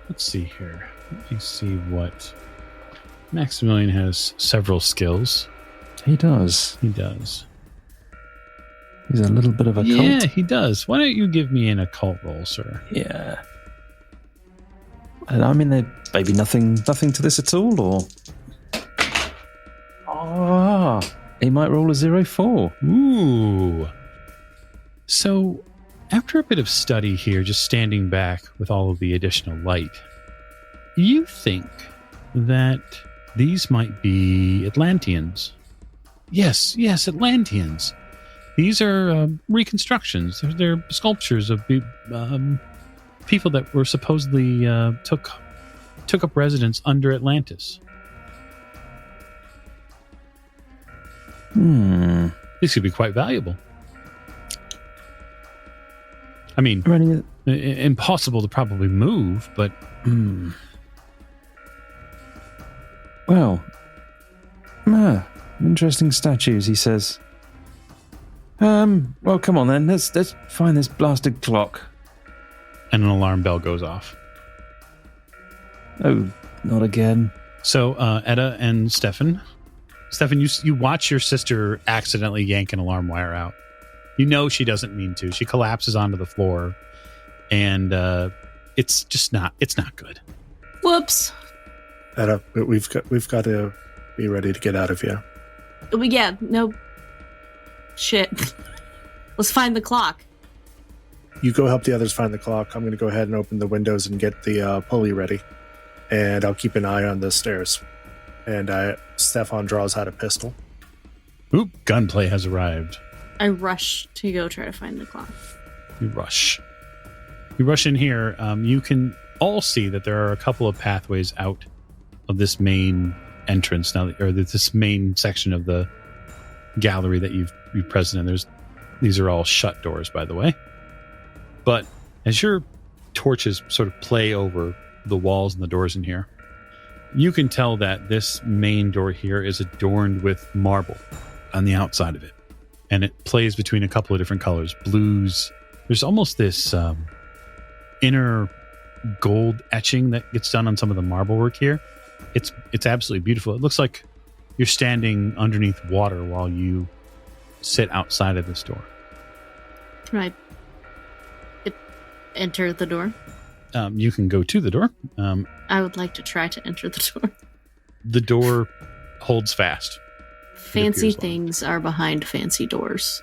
let's see here. Let me see what... Maximilian has several skills. He does. He does. He's a little bit of a cult. Yeah, he does. Why don't you give me an occult roll, sir? Yeah. And I mean, there may be nothing to this at all, or... he might roll a 0-4. Ooh. So, after a bit of study here, just standing back with all of the additional light, you think that these might be Atlanteans. Yes, Atlanteans. These are reconstructions. They're sculptures of people that were supposedly took up residence under Atlantis. These could be quite valuable. I mean, impossible to probably move, but... Well, interesting statues, he says. Well, come on then. Let's find this blasted clock. And an alarm bell goes off. Oh, not again. So, Etta and Stefan, you watch your sister accidentally yank an alarm wire out. You know she doesn't mean to. She collapses onto the floor, and it's not good. Whoops. Etta, we've got to be ready to get out of here. Yeah, no. Shit. Let's find the clock. You go help the others find the clock. I'm going to go ahead and open the windows and get the pulley ready. And I'll keep an eye on the stairs. And Stefan draws out a pistol. Oop, gunplay has arrived. I rush to go try to find the clock. You rush in here. You can all see that there are a couple of pathways out of this main entrance now, or this main section of the gallery that you've present in. These are all shut doors, by the way. But as your torches sort of play over the walls and the doors in here, you can tell that this main door here is adorned with marble on the outside of it. And it plays between a couple of different colors, blues. There's almost this inner gold etching that gets done on some of the marble work here. It's absolutely beautiful. It looks like you're standing underneath water while you sit outside of this door. Can I enter the door? You can go to the door. I would like to try to enter the door. The door holds fast. Fancy things are behind fancy doors.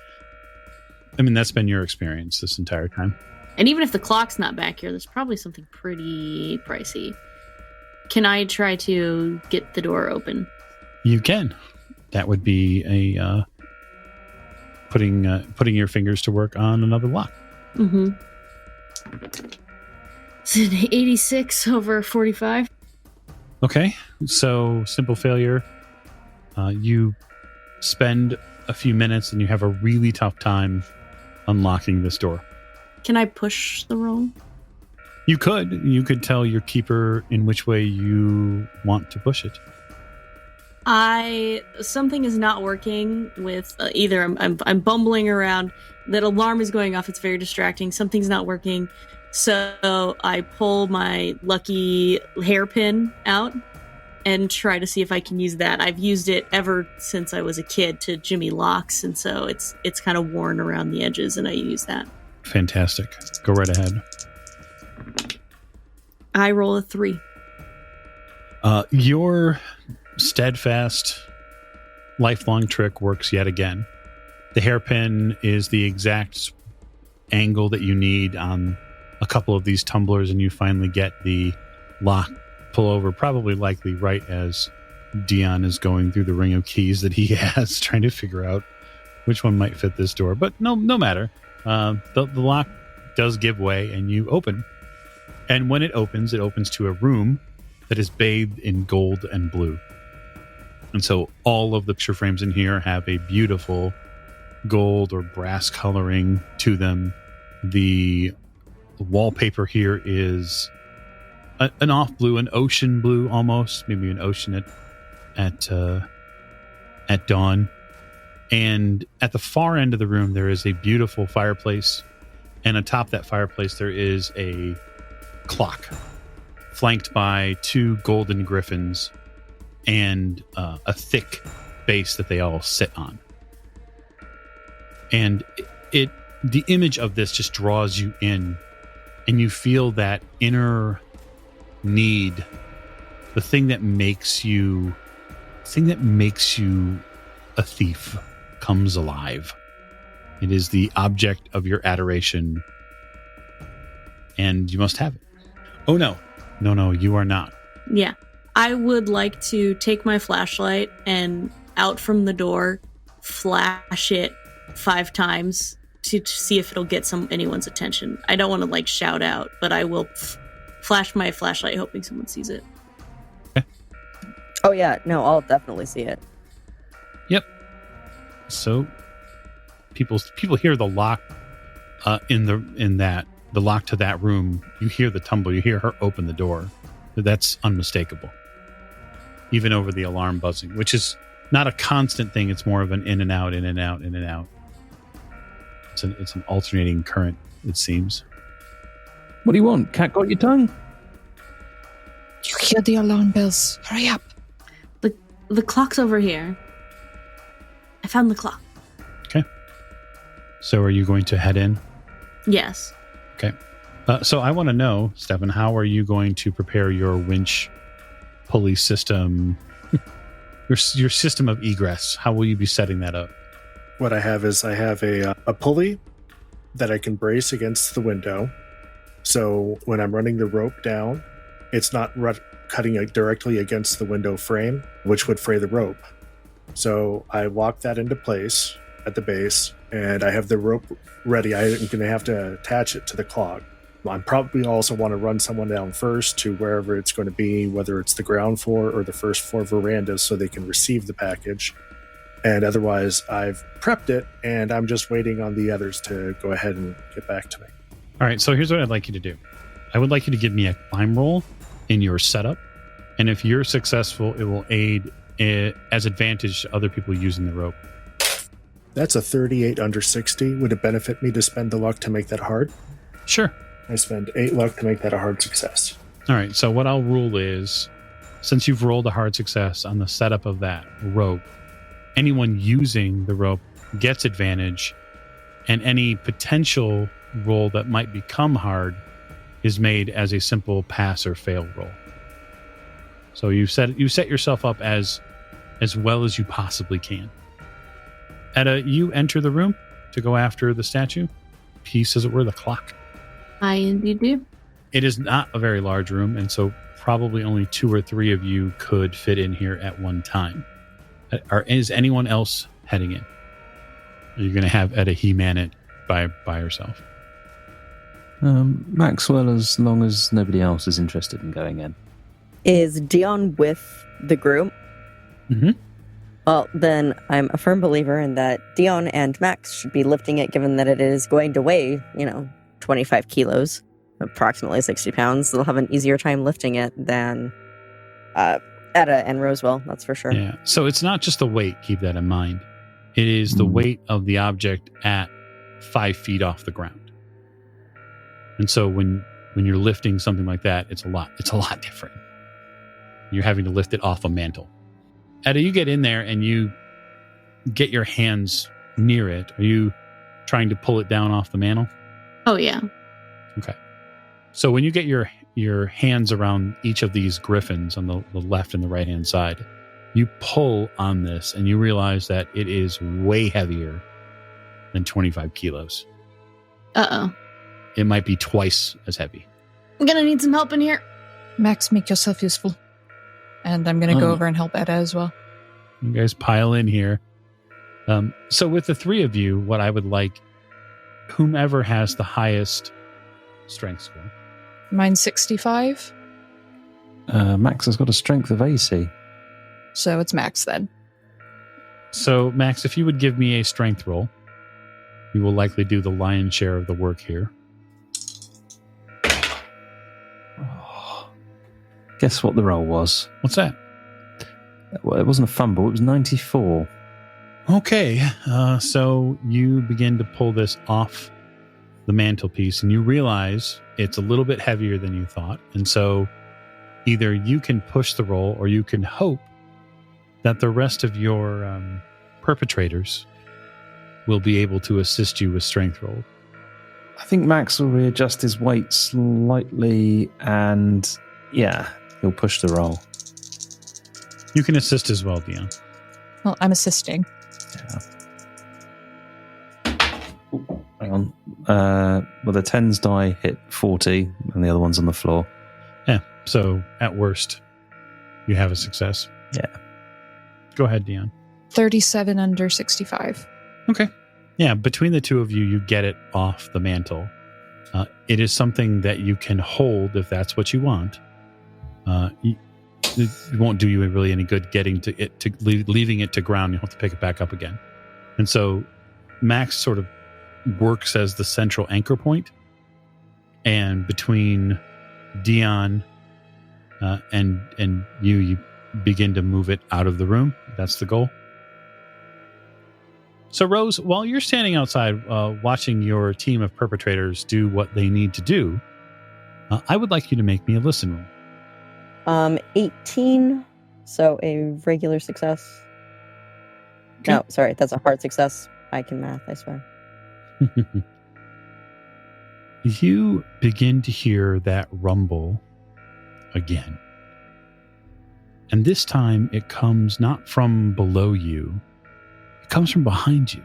I mean, that's been your experience this entire time. And even if the clock's not back here, there's probably something pretty pricey. Can I try to get the door open? You can. That would be a putting your fingers to work on another lock. Mm-hmm. It's an 86 over 45. Okay, so simple failure. You spend a few minutes and you have a really tough time unlocking this door. Can I push the roll? You could tell your keeper in which way you want to push it. Something is not working with either. I'm bumbling around. That alarm is going off. It's very distracting. Something's not working. So I pull my lucky hairpin out and try to see if I can use that. I've used it ever since I was a kid to jimmy locks, and so it's kind of worn around the edges, and I use that. Fantastic. Go right ahead. I roll a 3. Your steadfast, lifelong trick works yet again. The hairpin is the exact angle that you need on a couple of these tumblers, and you finally get the lock pull over, probably likely right as Dion is going through the ring of keys that he has, trying to figure out which one might fit this door. But no matter. The lock does give way, and you open. And when it opens to a room that is bathed in gold and blue. And so all of the picture frames in here have a beautiful gold or brass coloring to them. The wallpaper here is an off blue, an ocean blue almost, maybe an ocean at dawn. And at the far end of the room, there is a beautiful fireplace. And atop that fireplace, there is a clock flanked by 2 golden griffins and a thick base that they all sit on. And the image of this just draws you in, and you feel that inner need, the thing that makes you a thief comes alive. It is the object of your adoration, and you must have it. Oh no, you are not. Yeah. I would like to take my flashlight and out from the door, flash it 5 times to see if it'll get anyone's attention. I don't want to shout out, but I will flash my flashlight hoping someone sees it. Okay. Oh yeah, no, I'll definitely see it. Yep. So people hear the lock the lock to that room. You hear the tumble. You hear her open the door. That's unmistakable. Even over the alarm buzzing, which is not a constant thing. It's more of an in and out, in and out, in and out. It's an alternating current, it seems. What do you want? Cat got your tongue? You hear the alarm bells. Hurry up. The clock's over here. I found the clock. Okay. So are you going to head in? Yes. Okay. So I want to know, Stefan, how are you going to prepare your winch pulley system, your system of egress? How will you be setting that up? What I have is a pulley that I can brace against the window. So when I'm running the rope down, it's not cutting it directly against the window frame, which would fray the rope. So I lock that into place at the base, and I have the rope ready. I'm going to have to attach it to the clock. I probably also want to run someone down first to wherever it's going to be, whether it's the ground floor or the first floor veranda, so they can receive the package. And otherwise, I've prepped it, and I'm just waiting on the others to go ahead and get back to me. All right, so here's what I'd like you to do. I would like you to give me a climb roll in your setup, and if you're successful, it will aid as advantage to other people using the rope. That's a 38 under 60. Would it benefit me to spend the luck to make that hard? Sure. I spend 8 luck to make that a hard success. All right, so what I'll rule is, since you've rolled a hard success on the setup of that rope, anyone using the rope gets advantage, and any potential roll that might become hard is made as a simple pass or fail roll. So you set yourself up as well as you possibly can. Etta, you enter the room to go after the statue piece, as it were, the clock. I indeed do. It is not a very large room, and so probably only 2 or 3 of you could fit in here at one time. Is anyone else heading in? Are you going to have Etta He-Man it by herself? Maxwell, as long as nobody else is interested in going in. Is Dion with the group? Mm-hmm. Well, then I'm a firm believer in that Dion and Max should be lifting it, given that it is going to weigh, 25 kilos, approximately 60 pounds. They'll have an easier time lifting it than Etta and Rosewell, that's for sure. Yeah. So it's not just the weight, keep that in mind. It is the weight of the object at 5 feet off the ground. And so when you're lifting something like that, it's a lot different. You're having to lift it off a mantle. Etta, you get in there and you get your hands near it. Are you trying to pull it down off the mantle? Oh, yeah. Okay. So when you get your hands around each of these griffins on the left and the right-hand side, you pull on this and you realize that it is way heavier than 25 kilos. Uh-oh. It might be twice as heavy. I'm gonna need some help in here. Max, make yourself useful. And I'm going to go over and help Etta as well. You guys pile in here. So with the 3 of you, what I would like, whomever has the highest strength score. Mine's 65. Max has got a strength of AC. So it's Max then. So, Max, if you would give me a strength roll, you will likely do the lion's share of the work here. Oh. Guess what the roll was? What's that? Well, it wasn't a fumble, it was 94. Okay, so you begin to pull this off the mantelpiece, and you realize it's a little bit heavier than you thought. And so either you can push the roll, or you can hope that the rest of your perpetrators will be able to assist you with strength roll. I think Max will readjust his weight slightly, and yeah, he'll push the roll. You can assist as well, Dion. Well, I'm assisting. Yeah. Ooh, hang on. Well, the 10s die hit 40, and the other one's on the floor. Yeah, so at worst, you have a success. Yeah. Go ahead, Dion. 37 under 65. Okay. Yeah, between the two of you, you get it off the mantle. It is something that you can hold if that's what you want. It won't do you really any good getting to it, leaving it to ground. You'll have to pick it back up again. And so Max sort of works as the central anchor point. And between Dion and you begin to move it out of the room. That's the goal. So, Rose, while you're standing outside watching your team of perpetrators do what they need to do, I would like you to make me a listen roll. 18, so a regular success. Okay. No, sorry, that's a hard success. I can math, I swear. You begin to hear that rumble again. And this time it comes not from below you, it comes from behind you.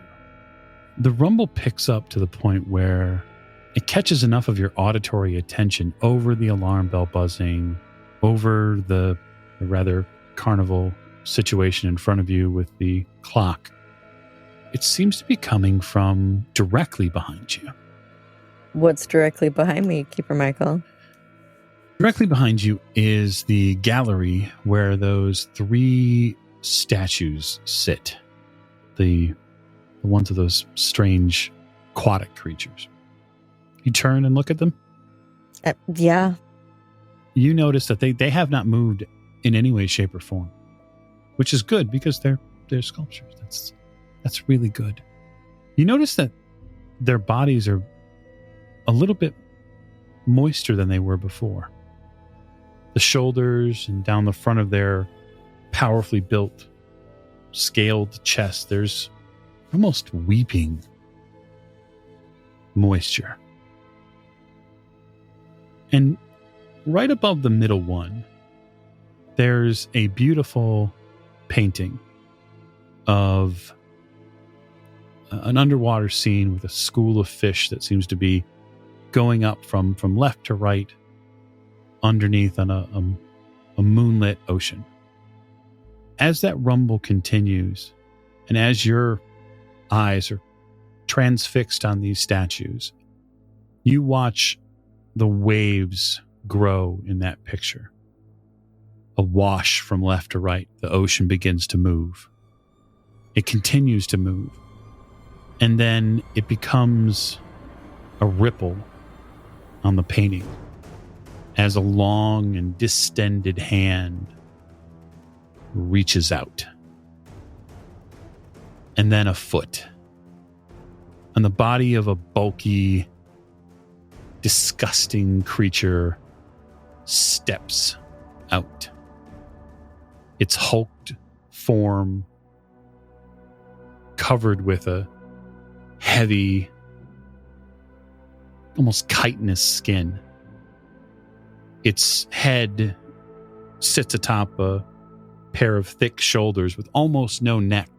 The rumble picks up to the point where it catches enough of your auditory attention over the alarm bell buzzing, over the rather carnival situation in front of you with the clock. It seems to be coming from directly behind you. What's directly behind me, Keeper Michael? Directly behind you is the gallery where those 3 statues sit. The ones of those strange aquatic creatures. You turn and look at them. Yeah. You notice that they have not moved in any way, shape, or form, which is good because they're sculptures. That's really good. You notice that their bodies are a little bit moister than they were before. The shoulders and down the front of their powerfully built, scaled chest, there's almost weeping moisture. And right above the middle one, there's a beautiful painting of an underwater scene with a school of fish that seems to be going up from left to right underneath on a moonlit ocean. As that rumble continues, and as your eyes are transfixed on these statues, you watch the waves grow in that picture. A wash from left to right, the ocean begins to move. It continues to move. And then it becomes a ripple on the painting as a long and distended hand reaches out. And then a foot. And the body of a bulky, disgusting creature steps out. Its hulked form covered with a heavy, almost chitinous skin. Its head sits atop a pair of thick shoulders with almost no neck.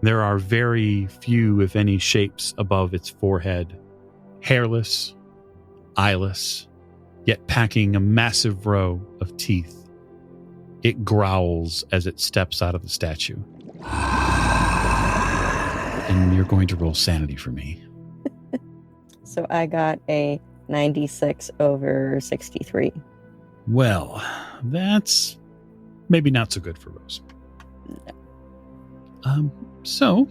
There are very few, if any, shapes above its forehead. Hairless, eyeless, yet packing a massive row of teeth. It growls as it steps out of the statue. And you're going to roll sanity for me. So I got a 96 over 63. Well, that's maybe not so good for Rose. So,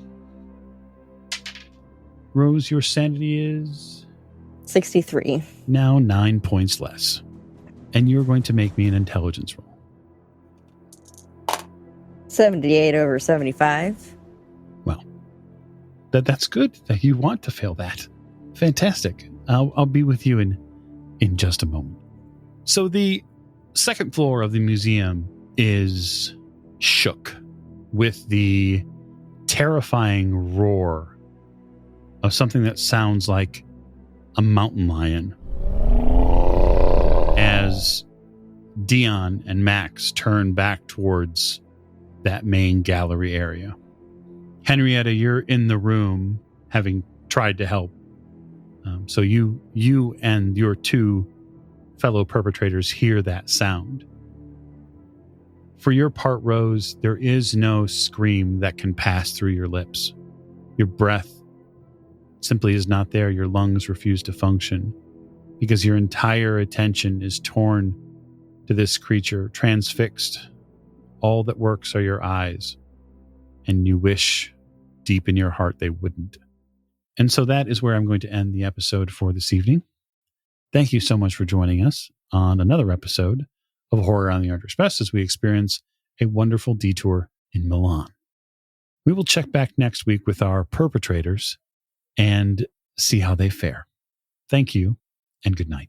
Rose, your sanity is 63. now 9 points less. And you're going to make me an intelligence roll. 78 over 75. Well, that's good. That you want to fail that. Fantastic. I'll be with you in just a moment. So the second floor of the museum is shook with the terrifying roar of something that sounds like a mountain lion as Dion and Max turn back towards that main gallery area. Henrietta, you're in the room having tried to help. So you and your two fellow perpetrators hear that sound. For your part, Rose, there is no scream that can pass through your lips. Your breath simply is not there. Your lungs refuse to function because your entire attention is torn to this creature, transfixed. All that works are your eyes, and you wish deep in your heart they wouldn't. And so that is where I'm going to end the episode for this evening. Thank you so much for joining us on another episode of Horror on the Orient Express as we experience a wonderful detour in Milan. We will check back next week with our perpetrators and see how they fare. Thank you and good night.